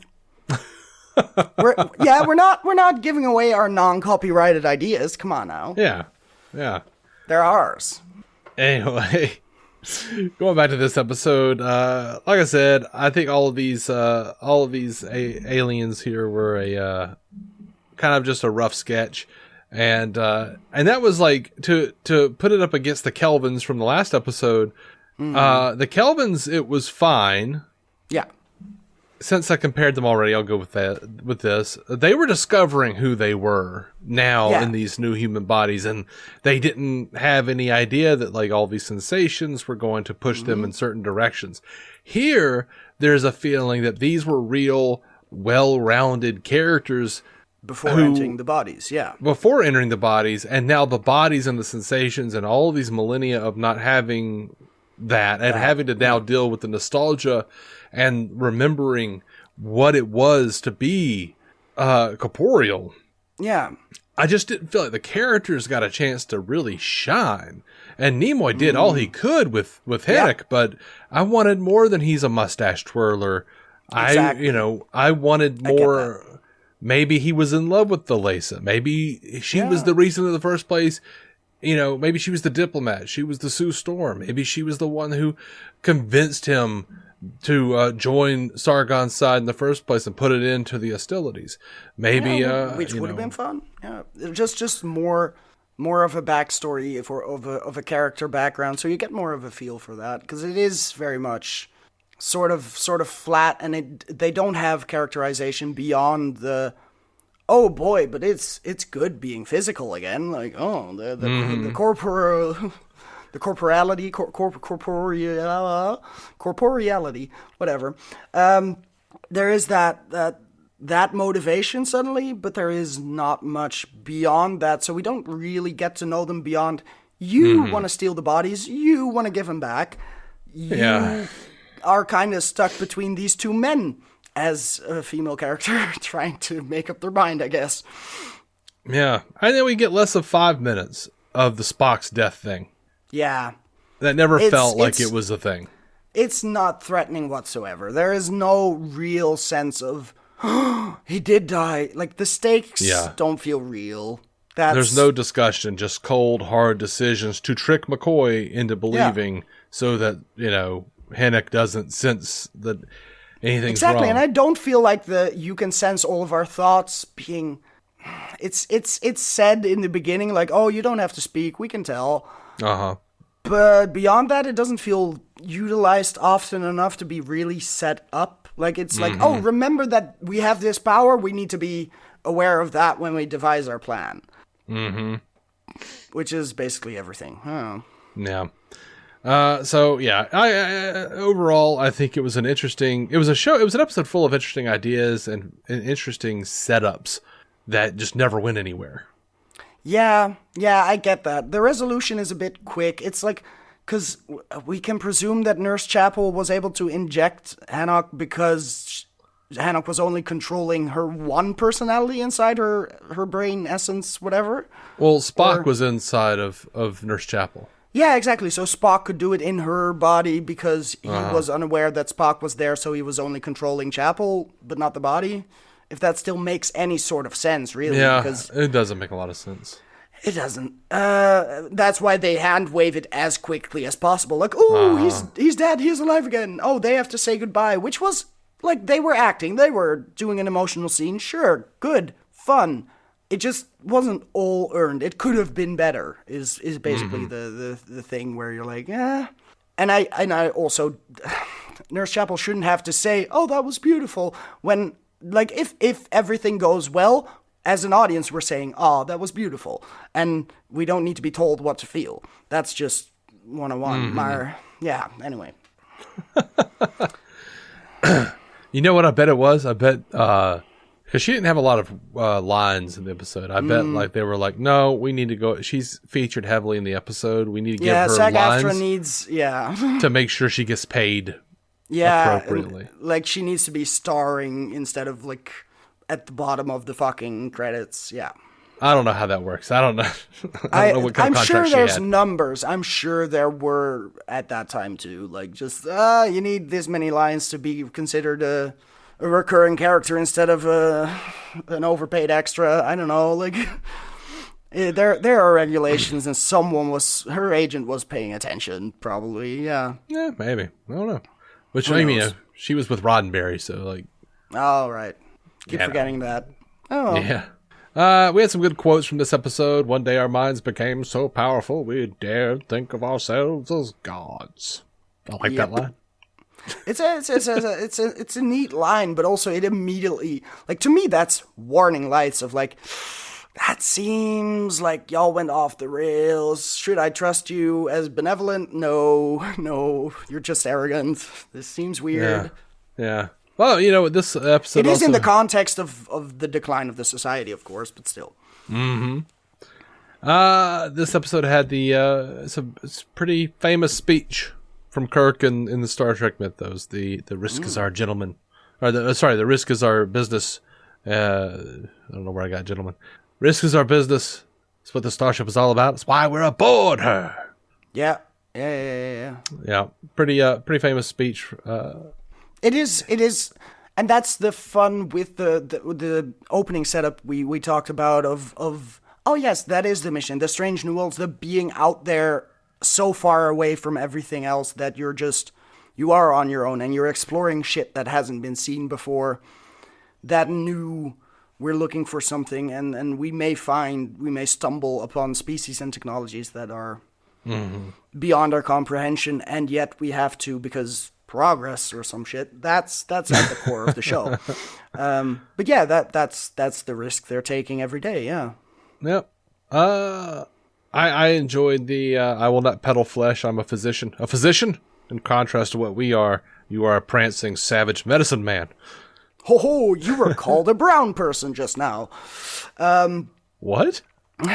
we're not giving away our non-copyrighted ideas. Come on now. Yeah. They're ours. Anyway. Going back to this episode, like I said, I think all of these aliens here were a kind of just a rough sketch, and that was like to put it up against the Kelvins from the last episode. The Kelvins, it was fine. Yeah. Since I compared them already, I'll go with that. With this, they were discovering who they were now in these new human bodies, and they didn't have any idea that like all these sensations were going to push them in certain directions. Here, there's a feeling that these were real, well-rounded characters before entering the bodies. Yeah, before entering the bodies, and now the bodies and the sensations and all of these millennia of not having that and having to now deal with the nostalgia and remembering what it was to be corporeal. Yeah. I just didn't feel like the characters got a chance to really shine. And Nimoy did all he could with Hennick, but I wanted more than he's a mustache twirler. Exactly. I wanted more. Maybe he was in love with the Lisa. Maybe she was the reason in the first place. Maybe she was the diplomat. She was the Sue Storm. Maybe she was the one who convinced him to join Sargon's side in the first place and put it into the hostilities. Maybe, which would have been fun. Yeah, just more of a backstory of a character background, so you get more of a feel for that, because it is very much sort of flat, and they don't have characterization beyond the, oh boy, but it's good being physical again. Like, oh, the corporal. The corporality, corporeality, whatever. There is that motivation suddenly, but there is not much beyond that. So we don't really get to know them beyond, you want to steal the bodies, you want to give them back. You are kind of stuck between these two men as a female character trying to make up their mind, I guess. Yeah. And then we get less of 5 minutes of the Spocks death thing. Yeah. That never felt like it was a thing. It's not threatening whatsoever. There is no real sense of, he did die. Like, the stakes don't feel real. There's no discussion, just cold, hard decisions to trick McCoy into believing so that, Hennick doesn't sense that anything's wrong. Exactly, and I don't feel like you can sense all of our thoughts being... It's said in the beginning, like, oh, you don't have to speak, we can tell. Uh-huh. But beyond that, it doesn't feel utilized often enough to be really set up. Like, it's like, oh, remember that we have this power, we need to be aware of that when we devise our plan. Mm-hmm. Which is basically everything. Oh. Yeah. So yeah, I overall, I think it was an episode full of interesting ideas and interesting setups that just never went anywhere. Yeah, I get that. The resolution is a bit quick. It's like, because we can presume that Nurse Chapel was able to inject Hanok because Hanok was only controlling her one personality inside her brain essence, whatever. Well, Spock was inside of Nurse Chapel. Yeah, exactly. So Spock could do it in her body because he was unaware that Spock was there, so he was only controlling Chapel, but not the body. If that still makes any sort of sense, really. Yeah, because it doesn't make a lot of sense. It doesn't. That's why they hand wave it as quickly as possible. Like, oh, he's dead, he's alive again. Oh, they have to say goodbye, which was, like, they were acting. They were doing an emotional scene. Sure, good, fun. It just wasn't all earned. It could have been better, is basically the thing where you're like, eh. And I also, Nurse Chapel shouldn't have to say, oh, that was beautiful, when, like, if everything goes well, as an audience, we're saying, oh, that was beautiful. And we don't need to be told what to feel. That's just 101. Yeah, anyway. You know what I bet it was? I bet, because she didn't have a lot of lines in the episode. I bet like they were like, no, we need to go. She's featured heavily in the episode. We need to give her SAG-AFTRA lines needs, to make sure she gets paid appropriately. Like, she needs to be starring instead of, like, at the bottom of the fucking credits. Yeah. I don't know how that works. I don't know. I don't know what kind of contract she had. I'm sure there's numbers. I'm sure there were at that time too. Like, just you need this many lines to be considered a recurring character instead of an overpaid extra. I don't know. Like, there are regulations, and her agent was paying attention. Probably. Yeah. Yeah, maybe. I don't know. Which I mean, she was with Roddenberry, so like. Oh right. Keep forgetting that. Oh. Yeah. We had some good quotes from this episode. One day our minds became so powerful we dared think of ourselves as gods. I like that line. It's a neat line, but also it immediately, like, to me, that's warning lights of like, that seems like y'all went off the rails. Should I trust you as benevolent? No, you're just arrogant. This seems weird. Yeah. Well, you know, this episode it is also in the context of the decline of the society, of course, but still. Mm-hmm. This episode had it's a pretty famous speech from Kirk in the Star Trek mythos. The risk is our gentleman, or the risk is our business. I don't know where I got gentleman. Risk is our business. It's what the starship is all about. It's why we're aboard her. Yeah. Yeah. Pretty famous speech. It is, and that's the fun with the opening setup we talked about of oh yes, that is the mission, the strange new worlds, the being out there so far away from everything else that you are on your own and you're exploring shit that hasn't been seen before, that new, we're looking for something, and we may stumble upon species and technologies that are beyond our comprehension, and yet we have to, because progress or some shit. That's at the core of the show. But yeah, that's the risk they're taking every day. Yeah. Yep. I enjoyed the I will not peddle flesh. I'm a physician. A physician, in contrast to what we are. You are a prancing savage medicine man. Ho, you were called a brown person just now. What?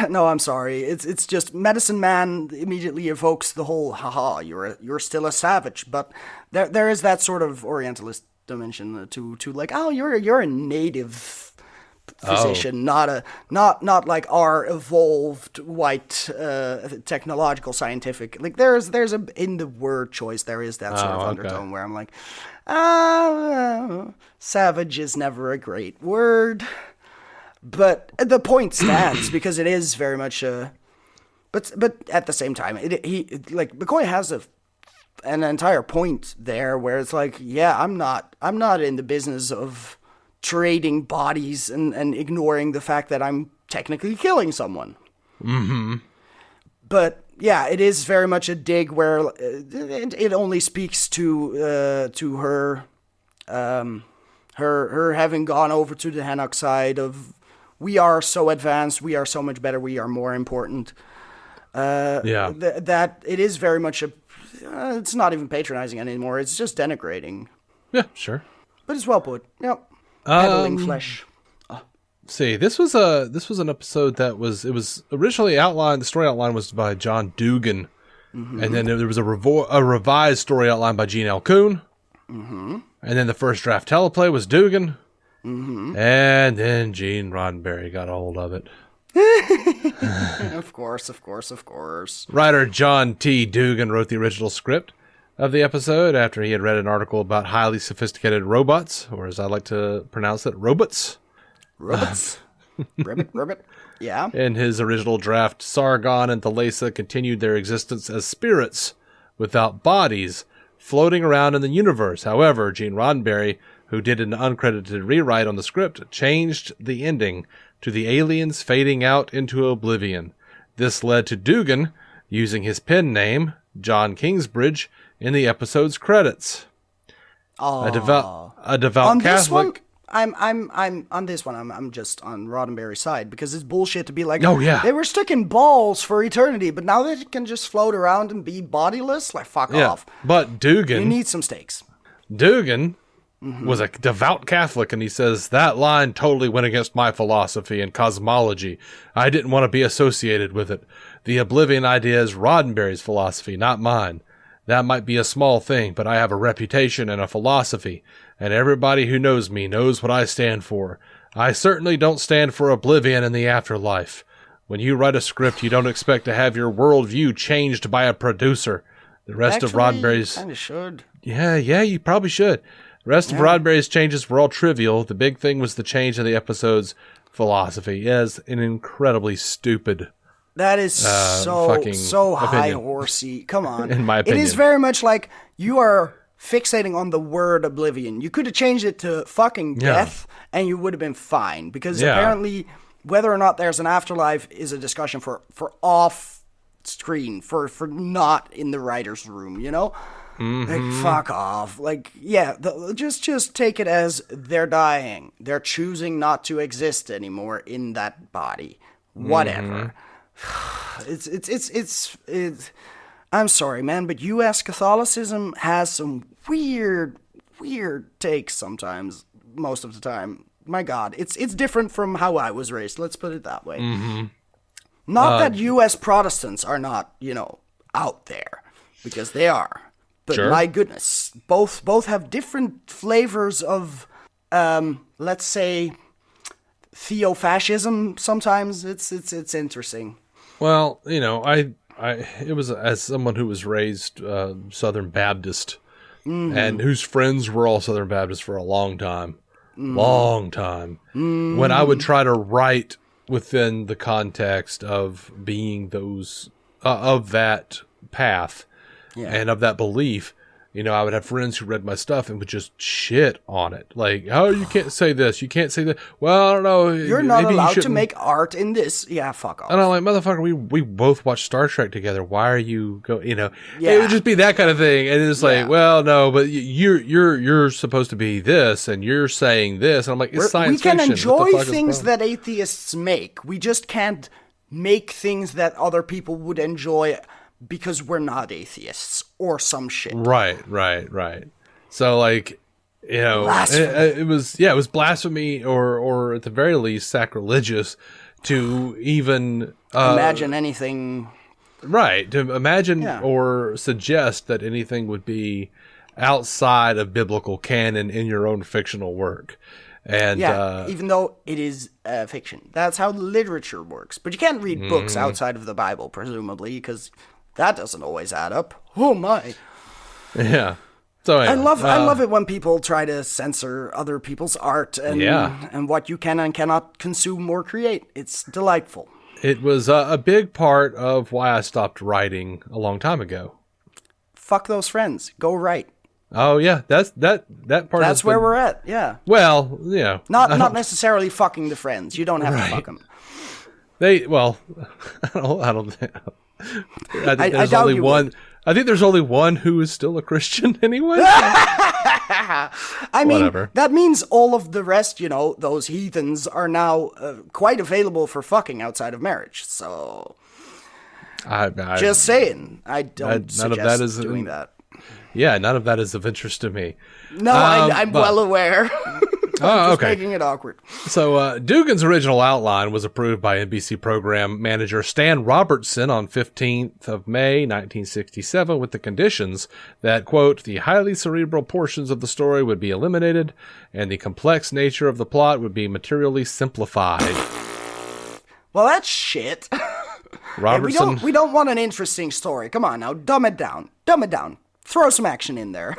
No, I'm sorry. It's just medicine man immediately evokes the whole haha, you're still a savage, but there is that sort of Orientalist dimension to like, oh, you're a native physician, not like our evolved white technological scientific. Like there's a in the word choice there is that sort of undertone where I'm like, savage is never a great word. But the point stands because it is very much but at the same time, McCoy has an entire point there where it's like, yeah, I'm not in the business of trading bodies and ignoring the fact that I'm technically killing someone. Mm-hmm. But yeah, it is very much a dig where it only speaks to her, her having gone over to the Hanok side of, we are so advanced, we are so much better, we are more important. That it is very much it's not even patronizing anymore. It's just denigrating. Yeah, sure. But it's well put. Yep. Peddling flesh. See, this was an episode that was originally outlined. The story outline was by John Dugan, and then there was a revised story outline by Gene L. Kuhn, and then the first draft teleplay was Dugan, and then Gene Roddenberry got a hold of it. Of course. Writer John T. Dugan wrote the original script of the episode after he had read an article about highly sophisticated robots, or as I like to pronounce it, robots. Robots? Ribbit? Yeah. In his original draft, Sargon and Thalassa continued their existence as spirits without bodies, floating around in the universe. However, Gene Roddenberry, who did an uncredited rewrite on the script, changed the ending to the aliens fading out into oblivion. This led to Dugan using his pen name, John Kingsbridge, in the episode's credits. A devout on Catholic. I'm on this one. I'm just on Roddenberry's side because it's bullshit to be like, oh yeah, they were stuck in balls for eternity, but now they can just float around and be bodiless. Like fuck off. But Dugan, you need some stakes. Dugan was a devout Catholic, and he says that line totally went against my philosophy and cosmology. I didn't want to be associated with it. The oblivion idea is Roddenberry's philosophy, not mine. That might be a small thing, but I have a reputation and a philosophy, and everybody who knows me knows what I stand for. I certainly don't stand for oblivion in the afterlife. When you write a script, you don't expect to have your worldview changed by a producer. The rest of Roddenberry's... kind of should. Yeah, you probably should. The rest of Roddenberry's changes were all trivial. The big thing was the change of the episode's philosophy. It is an incredibly stupid... That is so high horsey. Come on. In my opinion. It is very much like you are fixating on the word oblivion. You could have changed it to fucking death and you would have been fine. Because apparently whether or not there's an afterlife is a discussion for off screen, for not in the writer's room, you know? Like, fuck off. Like, just take it as they're dying. They're choosing not to exist anymore in that body. Whatever. It's I'm sorry, man, but U.S. Catholicism has some weird takes sometimes, most of the time. My God, it's different from how I was raised. Let's put it that way. Not that U.S. Protestants are not, out there, because they are. But my goodness, both have different flavors of, let's say, theofascism. Sometimes it's interesting. Well, it was as someone who was raised Southern Baptist and whose friends were all Southern Baptists for a long time, when I would try to write within the context of being those, of that path and of that belief, I would have friends who read my stuff and would just shit on it. Like, oh, you can't say this. You can't say that. Well, I don't know. You're not allowed to make art in this. Yeah, fuck off. And I'm like, motherfucker, we both watched Star Trek together. Why are you it would just be that kind of thing. And it's like, well, no, but you're supposed to be this and you're saying this. And I'm like, it's science fiction. We can enjoy things that atheists make. We just can't make things that other people would enjoy because we're not atheists or some shit. Right. So like, it was blasphemy or at the very least sacrilegious to even imagine anything. Right. To imagine or suggest that anything would be outside of biblical canon in your own fictional work. And even though it is fiction. That's how literature works. But you can't read books outside of the Bible, presumably, because that doesn't always add up. Oh my. Yeah. So anyway, I love it when people try to censor other people's art and what you can and cannot consume or create. It's delightful. It was a big part of why I stopped writing a long time ago. Fuck those friends. Go write. Oh yeah, that part. That's where we're at. Yeah. Well, not necessarily fucking the friends. You don't have to fuck them. I don't. I think there's only one. I think there's only one who is still a Christian anyway. I mean, whatever. That means all of the rest, those heathens are now quite available for fucking outside of marriage. So, just saying, I don't suggest doing that. Yeah, none of that is of interest to me. No, I'm well aware. Just making it awkward. So, Dugan's original outline was approved by NBC program manager Stan Robertson on 15th of May, 1967, with the conditions that, quote, the highly cerebral portions of the story would be eliminated and the complex nature of the plot would be materially simplified. Well, that's shit. Robertson. Hey, we don't want an interesting story. Come on now, dumb it down. Throw some action in there.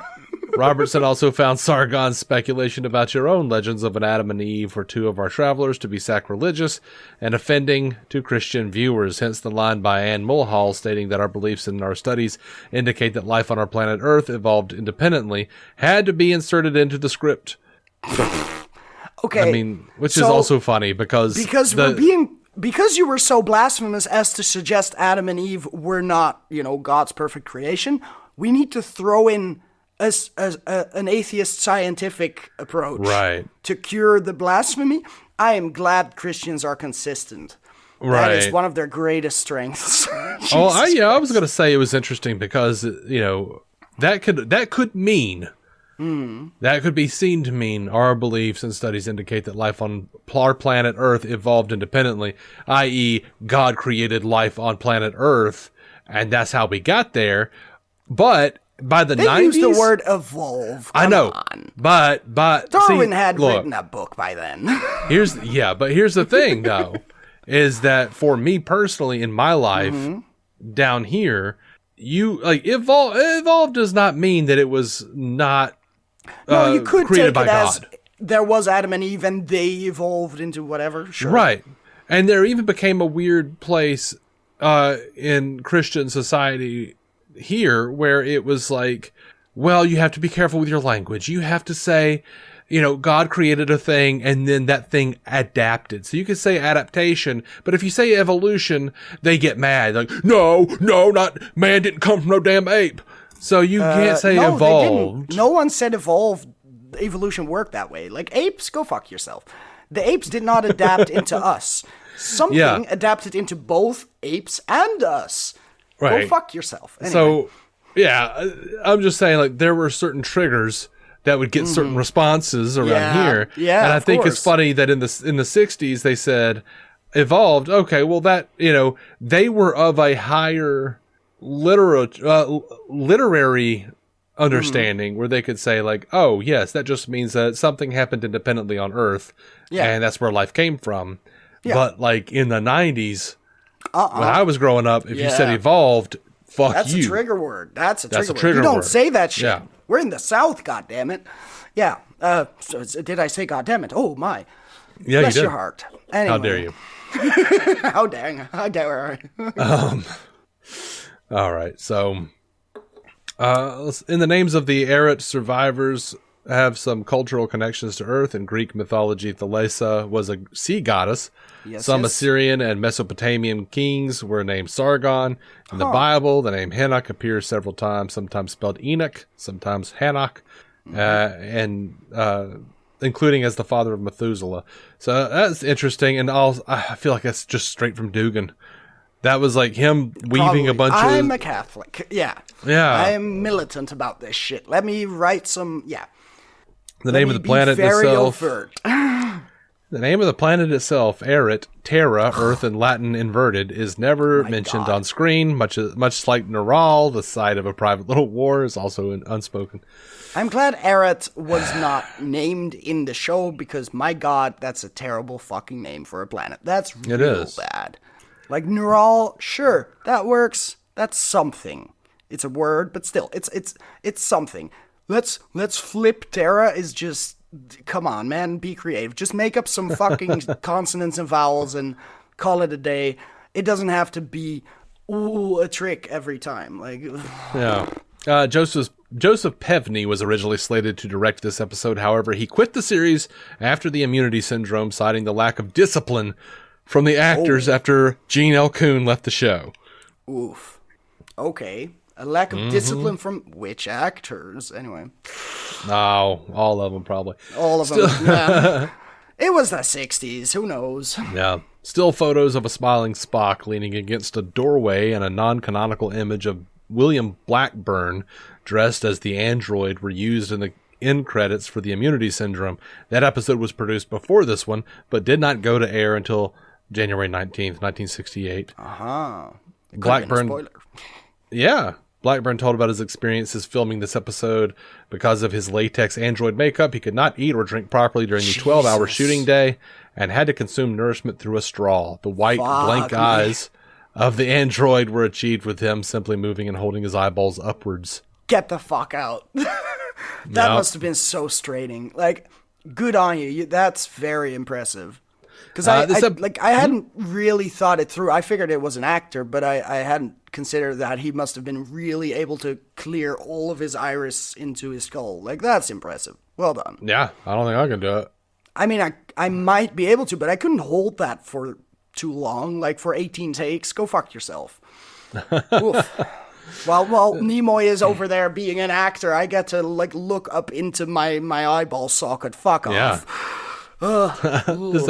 Robertson also found Sargon's speculation about your own legends of an Adam and Eve for two of our travelers to be sacrilegious and offending to Christian viewers. Hence the line by Anne Mulhall stating that our beliefs and our studies indicate that life on our planet Earth evolved independently had to be inserted into the script. Okay. I mean, which is also funny because you were so blasphemous as to suggest Adam and Eve were not, God's perfect creation. We need to throw in an atheist scientific approach to cure the blasphemy. I am glad Christians are consistent. That is one of their greatest strengths. I was going to say it was interesting because that could mean that could be seen to mean our beliefs and studies indicate that life on our planet Earth evolved independently, i.e., God created life on planet Earth, and that's how we got there. But by the 90s... They used the word evolve. I know. But Darwin had written a book by then. Here's the thing, though, is that for me personally in my life, down here, evolve does not mean that it was not you could created take by it God. As there was Adam and Eve and they evolved into whatever. Sure. Right. And there even became a weird place in Christian society here where it was like, well, you have to be careful with your language. You have to say, God created a thing and then that thing adapted. So you could say adaptation, but if you say evolution, they get mad. Like, no, not man didn't come from no damn ape. So you can't say evolved. No one said evolved. Evolution worked that way. Like apes, go fuck yourself. The apes did not adapt into us. Something adapted into both apes and us. Right. Go fuck yourself. Anyway. So, I'm just saying, like, there were certain triggers that would get certain responses around here. Yeah, and I think it's funny that in the 60s they said evolved. Okay, well that they were of a higher literary understanding where they could say like, oh yes, that just means that something happened independently on Earth, and that's where life came from. Yeah. But like in the 90s. When I was growing up, if you said evolved, fuck That's you. That's a trigger word. That's a trigger word. You don't say that shit. Yeah. We're in the South, goddammit. Yeah. Did I say goddammit? Oh, my. Yeah, Bless you did. your heart. Anyway. How dare you? How dare I? All right. So, in the names of the Eret survivors have some cultural connections to Earth. In Greek mythology, Thalassa was a sea goddess. Some Assyrian and Mesopotamian kings were named Sargon. In the Bible, the name Henoch appears several times, sometimes spelled Enoch, sometimes Hanok, and including as the father of Methuselah. So that's interesting, and I feel like that's just straight from Dugan. That was like him weaving a bunch of... I'm a Catholic. Yeah. I'm militant about this shit. Let me write some... Yeah. The name of the planet itself... The name of the planet itself, Eret, Terra, Earth in Latin inverted, is never mentioned on screen, much like Neural, the site of a private little war, is also unspoken. I'm glad Eret was not named in the show because, my God, that's a terrible fucking name for a planet. That's real bad. Like Neural, sure, that works. That's something. It's a word, but still, it's something. Let's flip Terra is just... Come on, man, be creative. Just make up some fucking consonants and vowels and call it a day. It doesn't have to be a trick every time. Like, yeah. Joseph Pevney was originally slated to direct this episode. However, he quit the series after the immunity syndrome, citing the lack of discipline from the actors after Gene L. Kuhn left the show. Oof. Okay. A lack of discipline from which actors? Anyway. Oh, all of them probably. All of them, yeah. It was the 60s. Who knows? Yeah. Still photos of a smiling Spock leaning against a doorway and a non-canonical image of William Blackburn dressed as the android were used in the end credits for the Immunity Syndrome. That episode was produced before this one, but did not go to air until January 19th, 1968. Uh-huh. Blackburn. Spoiler. Yeah. Blackburn told about his experiences filming this episode. Because of his latex android makeup, he could not eat or drink properly during the 12-hour shooting day and had to consume nourishment through a straw. The white, blank eyes of the android were achieved with him simply moving and holding his eyeballs upwards. Get the fuck out. That must have been so straining. Like, good on you. That's very impressive. Because I hadn't really thought it through. I figured it was an actor, but I hadn't considered that he must have been really able to clear all of his iris into his skull. Like, that's impressive. Well done. Yeah, I don't think I can do it. I mean, I might be able to, but I couldn't hold that for too long. Like, for 18 takes, go fuck yourself. Oof. While Nimoy is over there being an actor, I get to, like, look up into my eyeball socket. Fuck off. This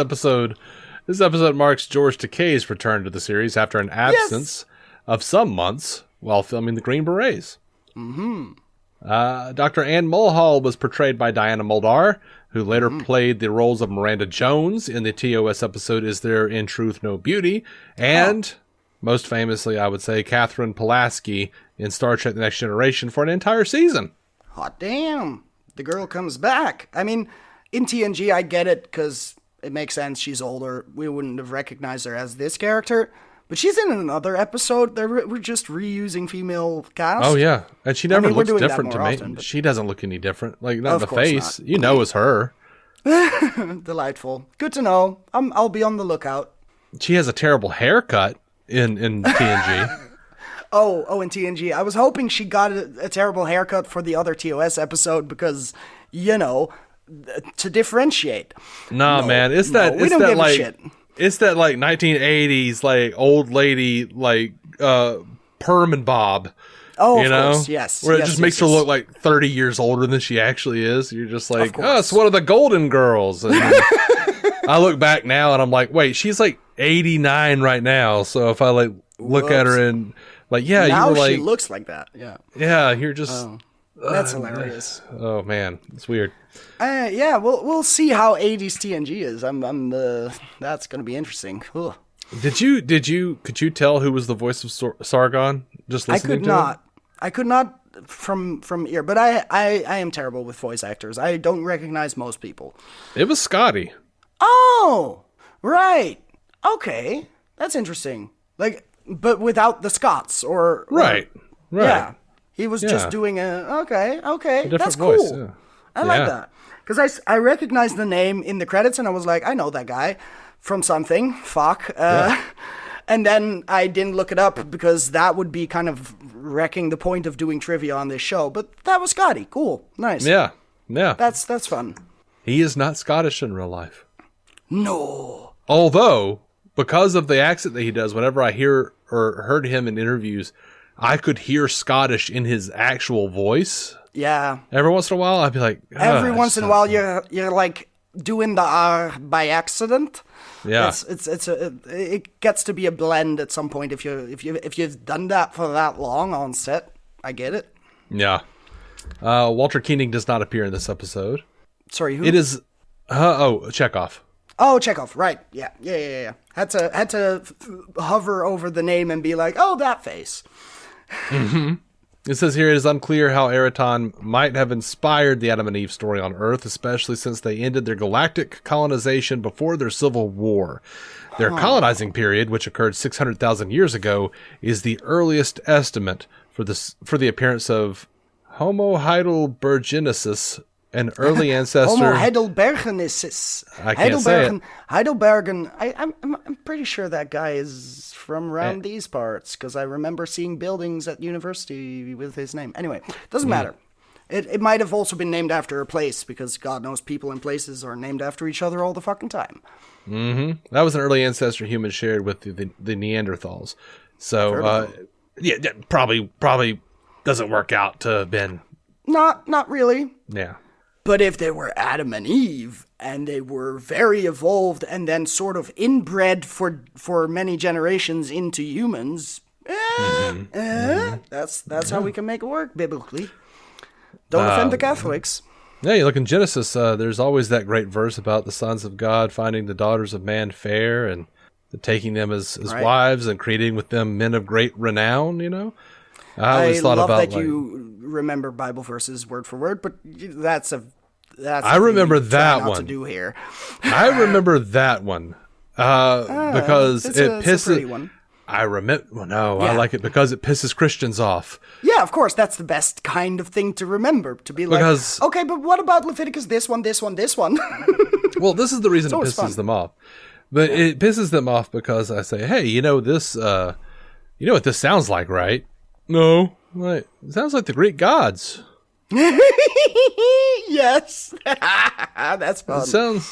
episode marks George Takei's return to the series after an absence of some months while filming the Green Berets. Dr. Anne Mulhall was portrayed by Diana Muldaur, who later played the roles of Miranda Jones in the TOS episode Is There in Truth No Beauty? And, most famously, I would say, Catherine Pulaski in Star Trek The Next Generation for an entire season. Hot damn. The girl comes back. I mean, in TNG, I get it, because it makes sense. She's older. We wouldn't have recognized her as this character. But she's in another episode. We're just reusing female cast. Oh, yeah. And she never looks different to me. Often, she doesn't look any different. Like, not in the face. Not. You know it's her. Delightful. Good to know. I'll be on the lookout. She has a terrible haircut in TNG. Oh, in TNG. I was hoping she got a terrible haircut for the other TOS episode because, you know, to differentiate. No, man. It's that shit. It's that, like, 1980s, like, old lady, like, perm and bob. Oh, you know? Course, yes. Where it just makes her look like 30 years older than she actually is. You're just like, oh, it's one of the Golden Girls. And I look back now and I'm like, wait, she's like 89 right now. So if I, like, look at her and, like, yeah, now you were like. She looks like that, yeah. Yeah, you're just. Oh, that's hilarious. Oh, man. It's weird. Yeah, we'll see how 80s TNG is. That's going to be interesting. Ugh. Could you tell who was the voice of Sargon? Just listening to him? I could not from ear, but I am terrible with voice actors. I don't recognize most people. It was Scotty. Oh, right. Okay. That's interesting. Like, but without the Scots or right. Yeah. He was just doing okay. A That's voice, cool. Yeah. I like that. Because I recognized the name in the credits and I was like, I know that guy from something. Fuck. And then I didn't look it up because that would be kind of wrecking the point of doing trivia on this show. But that was Scotty. Cool. Nice. Yeah. Yeah. That's fun. He is not Scottish in real life. No. Although, because of the accent that he does, whenever I hear or heard him in interviews, I could hear Scottish in his actual voice. Yeah. Every once in a while, I'd be like... Every once in a while, you're like doing the R by accident. Yeah. It gets to be a blend at some point if you've done that for that long on set. I get it. Yeah. Walter Koenig does not appear in this episode. Sorry, who? It is... Chekhov. Oh, Chekhov, right. Yeah. Had to hover over the name and be like, oh, that face. Mm-hmm. It says here it is unclear how Eraton might have inspired the Adam and Eve story on Earth, especially since they ended their galactic colonization before their civil war. Their colonizing period, which occurred 600,000 years ago, is the earliest estimate for the appearance of Homo heidelbergensis, an early ancestor. Homo heidelbergensis. I can't say it. Heidelbergen. I'm pretty sure that guy is from around these parts because I remember seeing buildings at university with his name. Anyway, doesn't matter. It might have also been named after a place because God knows people and places are named after each other all the fucking time. Mm-hmm. That was an early ancestor humans shared with the Neanderthals. So, yeah, probably doesn't work out to have been. Not really. Yeah. But if they were Adam and Eve, and they were very evolved, and then sort of inbred for many generations into humans, that's how we can make it work biblically. Don't offend the Catholics. Yeah, you look in Genesis, there's always that great verse about the sons of God finding the daughters of man fair and taking them as wives and creating with them men of great renown, you know? I always thought love about that you remember Bible verses word for word, but that's I remember that one. To do here. I remember that one because it pisses. It's a pretty one. I remember. Well, no, I like it because it pisses Christians off. Yeah, of course, that's the best kind of thing to remember. To be like, okay, but what about Leviticus? This one. Well, this is the reason it pisses them off. But it pisses them off because I say, hey, you know this. You know what this sounds like, right? No, right? It sounds like the Greek gods. Yes, that's fun. It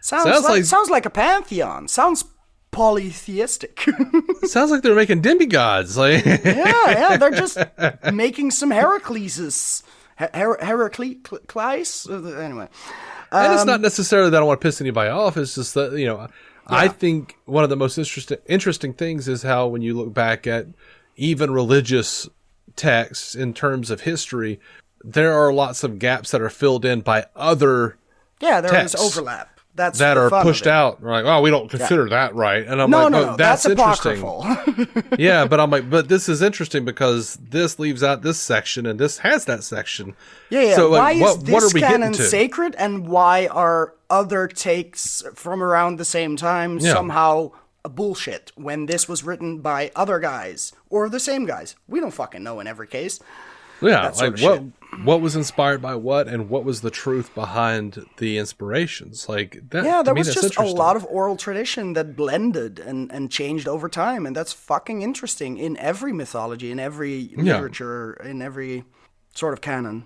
sounds like a pantheon. Sounds polytheistic. Sounds like they're making demigods. Like yeah, they're just making some Heracleses. Heracles? Anyway. And it's not necessarily that I don't want to piss anybody off. It's just that, you know, I think one of the most interesting things is how when you look back at even religious texts in terms of history, there are lots of gaps that are filled in by other texts. Is overlap. That are pushed out. We're like, oh, we don't consider that right. And I'm no, that's interesting. Apocryphal. Yeah, but I'm like, but this is interesting because this leaves out this section and this has that section. Yeah. So like, why is this canon sacred, and why are other takes from around the same time somehow a bullshit when this was written by other guys or the same guys? We don't fucking know in every case. Yeah, like what was inspired by what, and what was the truth behind the inspirations? Like that. Yeah, there was just a lot of oral tradition that blended and changed over time, and that's fucking interesting in every mythology, in every literature, in every sort of canon.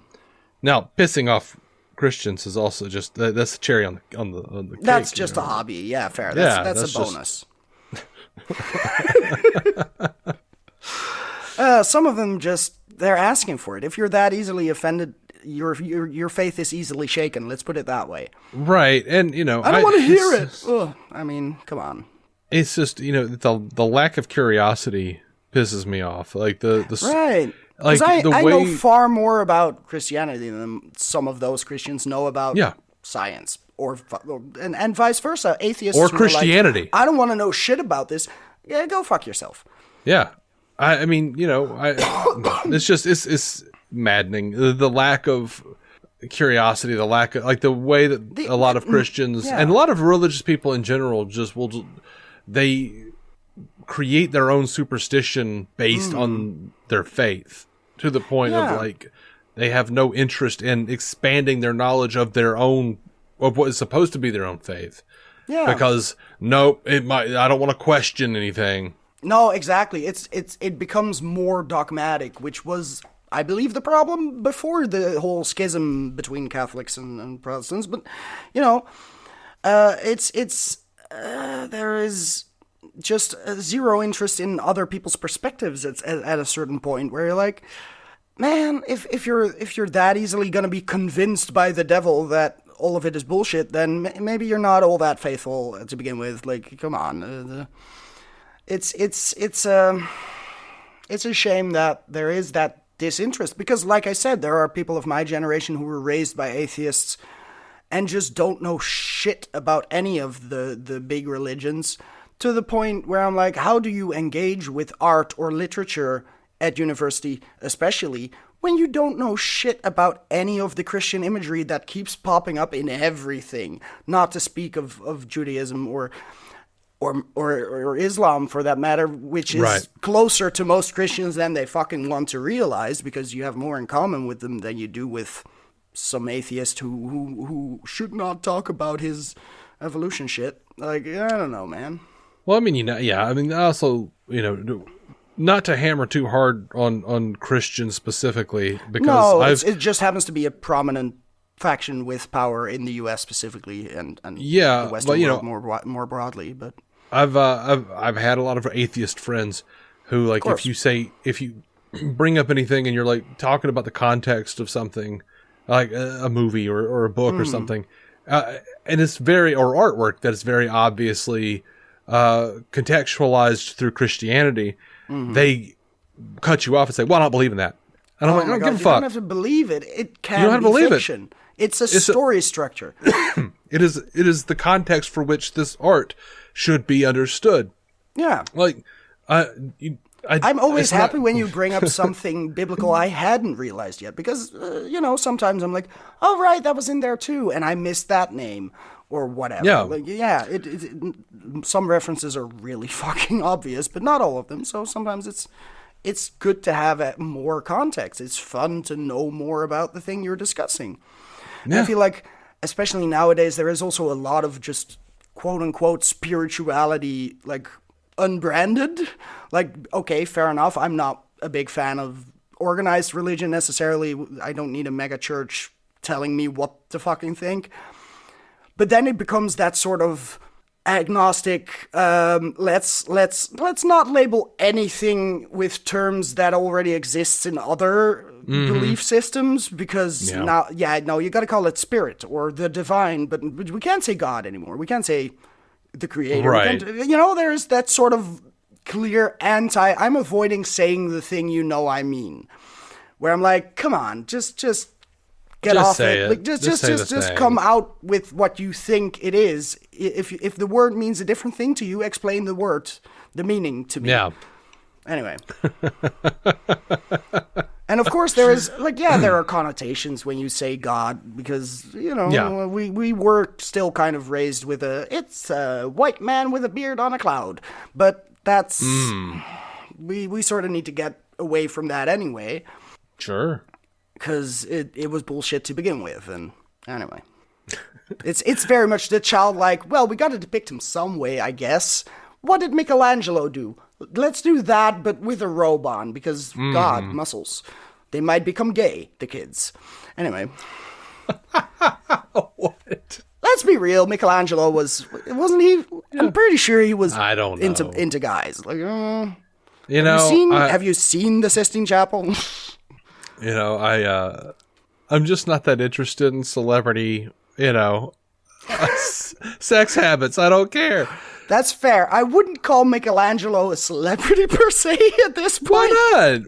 Now, pissing off Christians is also just that's a cherry on the cake. That's just a hobby. Yeah, fair. That's a bonus. Some of them just. They're asking for it. If you're that easily offended, your faith is easily shaken. Let's put it that way. Right, and you know, I don't want to hear it. Ugh, I mean, come on. It's just the lack of curiosity pisses me off. Like the right. Like I know far more about Christianity than some of those Christians know about science, and vice versa. Atheists or Christianity. Like, I don't want to know shit about this. Yeah, go fuck yourself. Yeah. I mean, you know, it's just, it's maddening. The lack of curiosity, the lack of, like, the way that a lot of Christians and a lot of religious people in general they create their own superstition based on their faith to the point of, like, they have no interest in expanding their knowledge of of what is supposed to be their own faith. Yeah. Because, I don't want to question anything. No, exactly. It becomes more dogmatic, which was, I believe, the problem before the whole schism between Catholics and Protestants. But you know, there is just zero interest in other people's perspectives at a certain point where you're like, man, if you're that easily gonna be convinced by the devil that all of it is bullshit, then maybe you're not all that faithful to begin with. Like, come on. It's a shame that there is that disinterest because, like I said, there are people of my generation who were raised by atheists and just don't know shit about any of the big religions, to the point where I'm like, how do you engage with art or literature at university, especially when you don't know shit about any of the Christian imagery that keeps popping up in everything, not to speak of Judaism or Islam, for that matter, which is closer to most Christians than they fucking want to realize, because you have more in common with them than you do with some atheist who should not talk about his evolution shit. Like, I don't know, man. Well, I mean, I mean, also, not to hammer too hard on Christians specifically, because it just happens to be a prominent faction with power in the U.S. specifically, and the Western world more broadly, but. I've had a lot of atheist friends who like if you bring up anything and you're like talking about the context of something, like a movie or a book or something, and it's or artwork that is very obviously contextualized through Christianity, they cut you off and say, well, I don't believe in that. And I'm like, I don't give a fuck. You don't have to believe it. It can be fiction. It's a story structure. It is the context for which this art should be understood. Yeah. Like, I'm always happy when you bring up something biblical I hadn't realized yet, because, sometimes I'm like, oh, right, that was in there too, and I missed that name, or whatever. Yeah. Some references are really fucking obvious, but not all of them, so sometimes it's good to have more context. It's fun to know more about the thing you're discussing. Yeah. I feel like, especially nowadays, there is also a lot of just quote-unquote spirituality, like, unbranded. Like, okay, fair enough. I'm not a big fan of organized religion necessarily. I don't need a mega church telling me what to fucking think. But then it becomes that sort of agnostic, let's not label anything with terms that already exists in other belief systems, because you got to call it spirit or the divine, but we can't say God anymore. We can't say the creator. Right. There's that sort of clear I'm avoiding saying the thing I mean. Where I'm like, come on, just get off it. Like, just come out with what you think it is. If the word means a different thing to you, explain the meaning to me. Yeah. Anyway. And of course there is, there are connotations when you say God, because, we were still kind of raised with it's a white man with a beard on a cloud. But that's, we sort of need to get away from that anyway. Sure. Because it was bullshit to begin with, and anyway. It's very much the childlike, well, we got to depict him some way, I guess. What did Michelangelo do? Let's do that, but with a robe on, because, God, muscles. They might become gay, the kids. Anyway. What? Let's be real, Michelangelo wasn't he? Yeah. I'm pretty sure he was I don't know. into guys. Like, have you seen the Sistine Chapel? I'm just not that interested in celebrity, sex habits. I don't care. That's fair. I wouldn't call Michelangelo a celebrity per se at this point.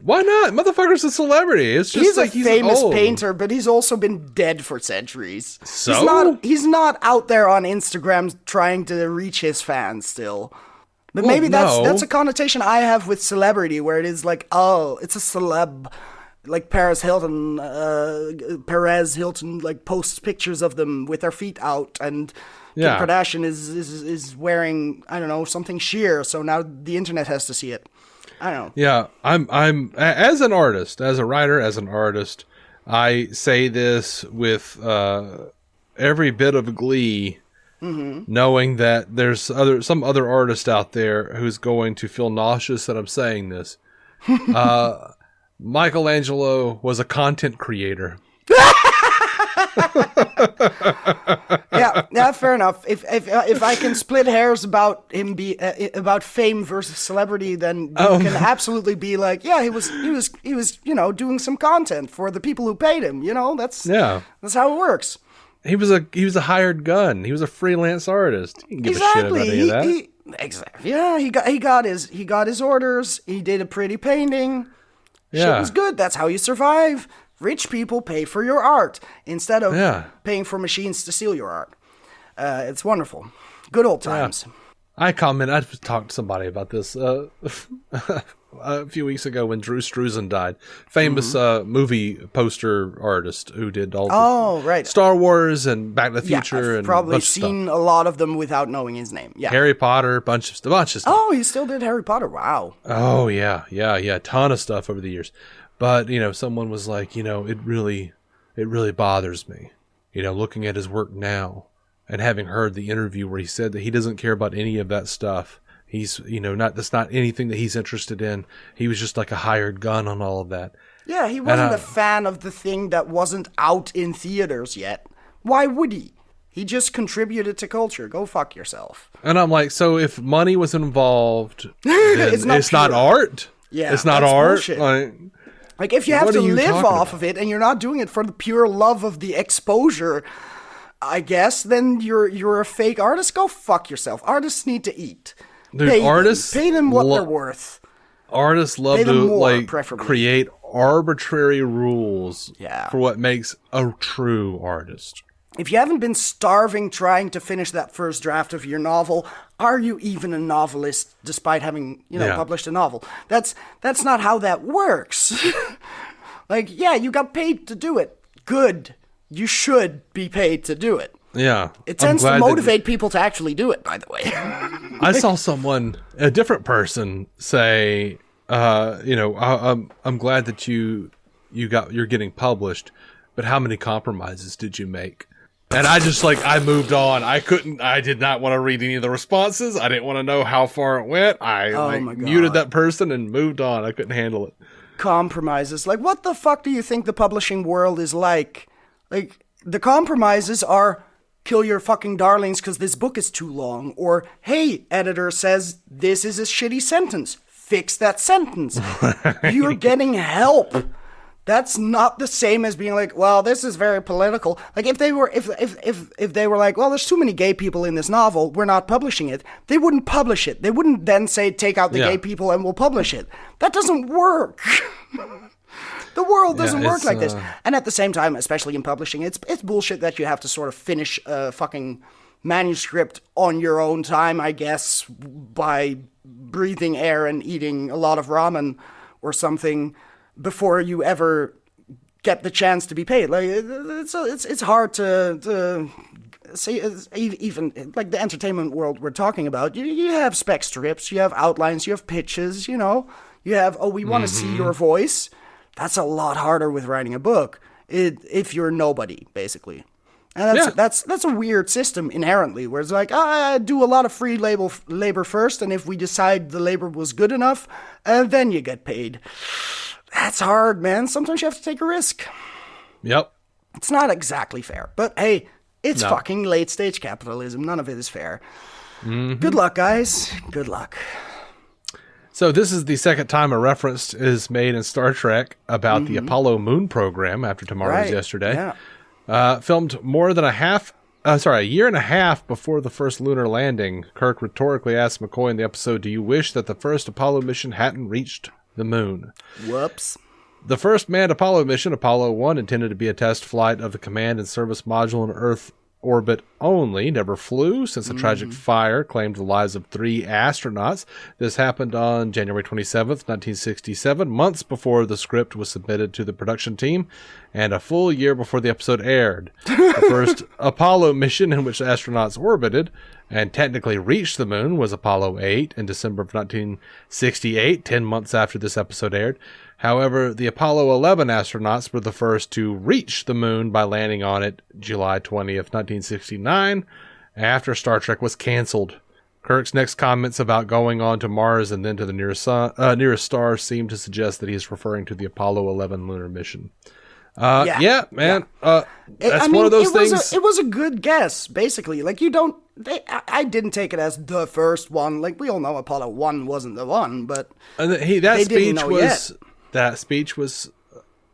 Why not? Motherfucker's a celebrity. It's just he's a famous painter, but he's also been dead for centuries. So? He's not out there on Instagram trying to reach his fans still. But maybe that's a connotation I have with celebrity, where it is like, oh, it's a celeb. Like Perez Hilton, like, posts pictures of them with their feet out, and Kim Kardashian is wearing, I don't know, something sheer, so now the internet has to see it. I don't know. Yeah, I'm as an artist, as a writer, as an artist, I say this with every bit of glee, knowing that there's some other artist out there who's going to feel nauseous that I'm saying this. Michelangelo was a content creator. Yeah, fair enough. If I can split hairs about him about fame versus celebrity, then you can absolutely be like, yeah, he was doing some content for the people who paid him. That's how it works. He was a hired gun. He was a freelance artist. He didn't give a shit about any of that. Exactly. Yeah, he got his orders. He did a pretty painting. Yeah. Shit was good. That's how you survive. Rich people pay for your art instead of paying for machines to steal your art. It's wonderful. Good old times. Yeah. I talked to somebody about this a few weeks ago when Drew Struzan died. Famous movie poster artist who did all the Star Wars and Back to the Future. I've probably seen a lot of them without knowing his name. Yeah. Harry Potter, bunch of stuff. Oh, he still did Harry Potter. Wow. Oh, yeah. Ton of stuff over the years. But, someone was like, it really bothers me, looking at his work now and having heard the interview where he said that he doesn't care about any of that stuff. He's, that's not anything that he's interested in. He was just like a hired gun on all of that. Yeah, he wasn't a fan of the thing that wasn't out in theaters yet. Why would he? He just contributed to culture. Go fuck yourself. And I'm like, so if money was involved, then it's not art? Yeah. It's not art? Bullshit. Like, if you have to live off of it and you're not doing it for the pure love of the exposure, I guess, then you're a fake artist. Go fuck yourself. Artists need to eat. Dude, pay them what they're worth. Artists love to create arbitrary rules for what makes a true artist. If you haven't been starving trying to finish that first draft of your novel, are you even a novelist despite having, published a novel? That's not how that works. Like, yeah, you got paid to do it. Good. You should be paid to do it. Yeah. It tends to motivate people to actually do it, by the way. I saw a different person say, I'm glad that you're getting published, but how many compromises did you make? And I moved on. I did not want to read any of the responses. I didn't want to know how far it went. I muted that person and moved on. I couldn't handle it. Compromises. Like, what the fuck do you think the publishing world is like? Like, the compromises are, kill your fucking darlings because this book is too long. Or, hey, editor says this is a shitty sentence. Fix that sentence. Right. You're getting help. That's not the same as being like, well, this is very political. Like, if they were like, well, there's too many gay people in this novel, we're not publishing it, they wouldn't publish it. They wouldn't then say, take out the gay people and we'll publish it. That doesn't work. The world doesn't work like this. And at the same time, especially in publishing, it's bullshit that you have to sort of finish a fucking manuscript on your own time, I guess, by breathing air and eating a lot of ramen or something before you ever get the chance to be paid. Like, it's hard to say, even like the entertainment world we're talking about. You have spec strips, you have outlines, you have pitches, you have, we want to see your voice. That's a lot harder with writing a book if you're nobody, basically. And that's a weird system inherently, where it's like, I do a lot of free labor first, and if we decide the labor was good enough, then you get paid. That's hard, man. Sometimes you have to take a risk. Yep. It's not exactly fair, but hey, it's fucking late stage capitalism. None of it is fair. Mm-hmm. Good luck, guys. Good luck. So this is the second time a reference is made in Star Trek about the Apollo moon program after Tomorrow's Yesterday. Yeah. Filmed a year and a half before the first lunar landing. Kirk rhetorically asked McCoy in the episode, do you wish that the first Apollo mission hadn't reached the moon? Whoops. The first manned Apollo mission, Apollo 1, intended to be a test flight of the command and service module in Earth orbit only, never flew since a tragic fire claimed the lives of 3 astronauts. This happened on January 27th, 1967, months before the script was submitted to the production team, and a full year before the episode aired. The first Apollo mission in which astronauts orbited and technically reached the moon was Apollo 8 in December of 1968, 10 months after this episode aired. However, the Apollo 11 astronauts were the first to reach the moon by landing on it July 20th, 1969, after Star Trek was canceled. Kirk's next comments about going on to Mars and then to the nearest star seem to suggest that he is referring to the Apollo 11 lunar mission. That's one of those things. It was a good guess, basically. Like, I didn't take it as the first one. Like, we all know Apollo 1 wasn't the one, but that speech was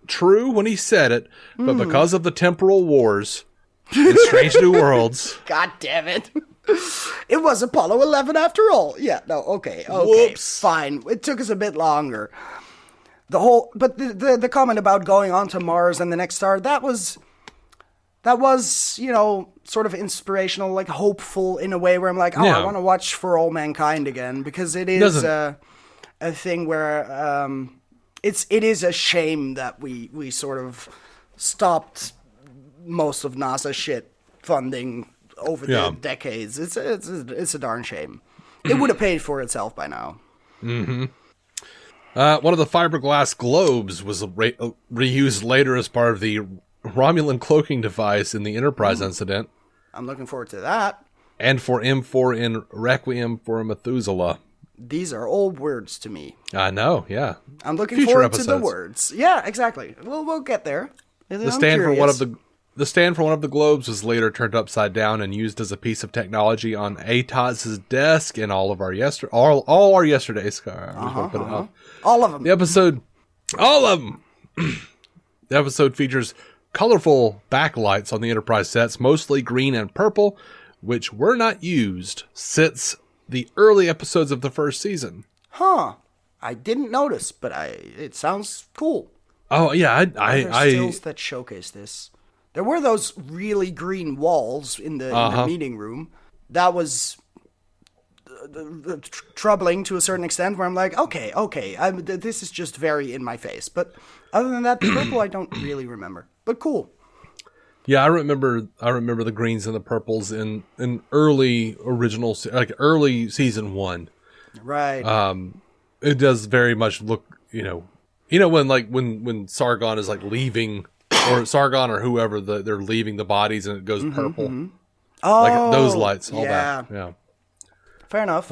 true when he said it, but because of the temporal wars in Strange New Worlds. God damn it. It was Apollo 11 after all. Yeah, no, okay. Whoops. Fine. It took us a bit longer. The comment about going on to Mars and the next star, that was, sort of inspirational, like hopeful in a way where I'm like, I want to watch For All Mankind again, because it is a thing where it is a shame that we sort of stopped most of NASA shit funding over the decades. It's a darn shame. It would have paid for itself by now. Mm-hmm. One of the fiberglass globes was reused later as part of the Romulan cloaking device in the Enterprise incident. I'm looking forward to that. And for M4 in Requiem for Methuselah. These are old words to me. I know, yeah. I'm looking forward to the words. Yeah, exactly. We'll get there. They stand for one of the The stand for one of the globes was later turned upside down and used as a piece of technology on Atos's desk in all our yesterdays. All of them. The episode, all of them. The episode features colorful backlights on the Enterprise sets, mostly green and purple, which were not used since the early episodes of the first season. Huh. I didn't notice, but it sounds cool. Oh, yeah. I stills that showcase this. There were those really green walls in the meeting room. That was troubling to a certain extent, where I'm like, okay, this is just very in my face. But other than that, the purple I don't really remember. But cool. Yeah, I remember the greens and the purples in early early season 1. Right. It does very much look, when Sargon is like leaving, or Sargon or whoever, they're leaving the bodies and it goes purple. Mm-hmm. Oh, like those lights, all that. Yeah. Fair enough.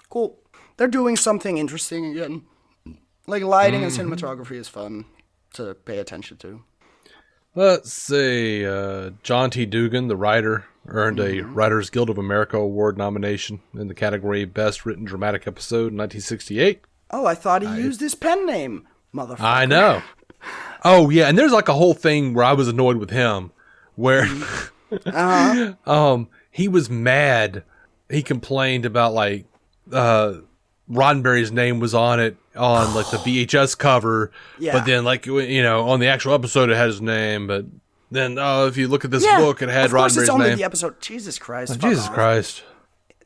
Cool. They're doing something interesting again. Like lighting and cinematography is fun to pay attention to. Let's see. John T. Dugan, the writer, earned a Writers Guild of America Award nomination in the category Best Written Dramatic Episode in 1968. Oh, I thought he used his pen name, motherfucker. I know. Oh, yeah, and there's like a whole thing where I was annoyed with him, where he was mad. He complained about like Roddenberry's name was on it on like the VHS cover, but then like on the actual episode it had his name, but then if you look at this book it had Roddenberry's name. It's only the episode. Jesus Christ! Jesus Christ!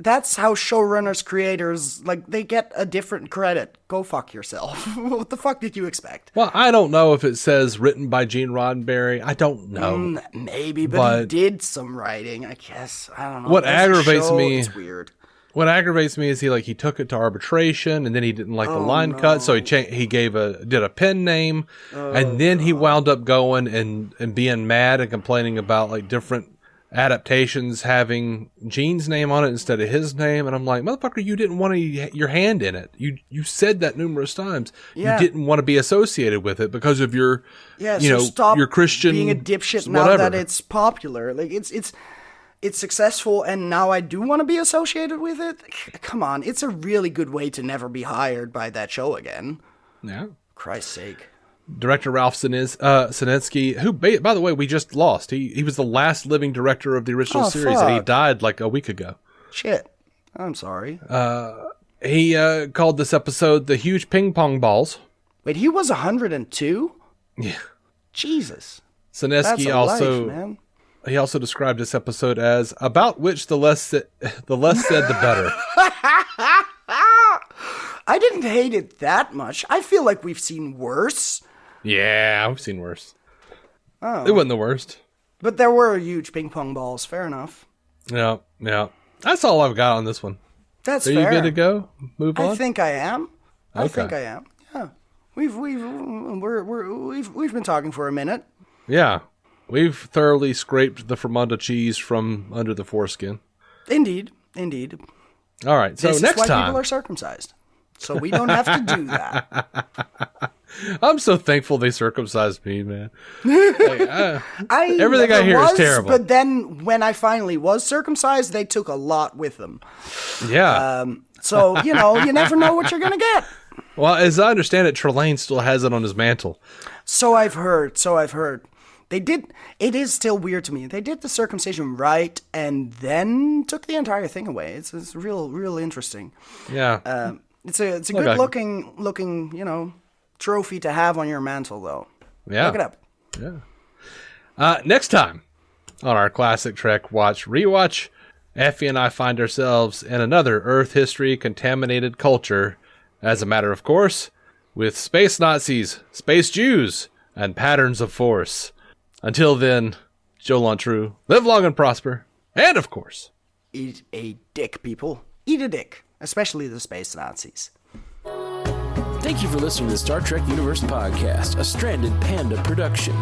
That's how showrunners, creators, like, they get a different credit. Go fuck yourself. What the fuck did you expect? Well, I don't know if it says written by Gene Roddenberry. I don't know. Maybe, but he did some writing, I guess. I don't know. What aggravates me... It's weird. What aggravates me is he took it to arbitration, and then he didn't like the line cut, so he did a pen name, and then he wound up going and being mad and complaining about like different adaptations having Gene's name on it instead of his name, and I'm like, motherfucker, you didn't want your hand in it. You said that numerous times. Yeah. You didn't want to be associated with it because of your stop your Christian being a dipshit whatever. Now that it's popular. Like it's successful, and now I do want to be associated with it. Come on, it's a really good way to never be hired by that show again. Yeah, Christ's sake. Director Ralph Sinetsky, who, by the way, we just lost. He was the last living director of the original series, and he died like a week ago. Shit. I'm sorry. He called this episode The Huge Ping Pong Balls. Wait, he was 102? Yeah. Jesus. Sinetsky man. He also described this episode as about which the less said, the better. I didn't hate it that much. I feel like we've seen worse. Yeah, I've seen worse. Oh. It wasn't the worst. But there were huge ping pong balls. Fair enough. Yeah. That's all I've got on this one. That's fair. Are you good to go? Move on? I think I am. Okay. Yeah. We've been talking for a minute. Yeah. We've thoroughly scraped the Fermunda cheese from under the foreskin. Indeed. All right. So this next is why time people are circumcised. So we don't have to do that. I'm so thankful they circumcised me, man. Like, everything I hear is terrible. But then when I finally was circumcised, they took a lot with them. Yeah. So, you never know what you're going to get. Well, as I understand it, Trelane still has it on his mantle. So I've heard. They did. It is still weird to me. They did the circumcision right and then took the entire thing away. It's real interesting. Yeah. It's a good looking, trophy to have on your mantle, though. Yeah. Look it up. Yeah. Next time on our classic Trek rewatch, Effie and I find ourselves in another Earth history contaminated culture, as a matter of course, with space Nazis, space Jews, and patterns of force. Until then, Joe Lontrue, live long and prosper, and of course, eat a dick, people. Eat a dick, especially the space Nazis. Thank you for listening to the Star Trek Universe Podcast, a Stranded Panda production.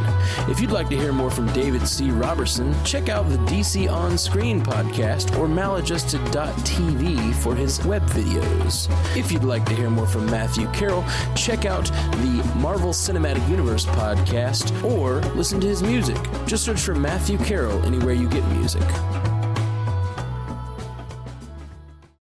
If you'd like to hear more from David C. Robertson, check out the DC On Screen podcast or maladjusted.tv for his web videos. If you'd like to hear more from Matthew Carroll, check out the Marvel Cinematic Universe podcast or listen to his music. Just search for Matthew Carroll anywhere you get music.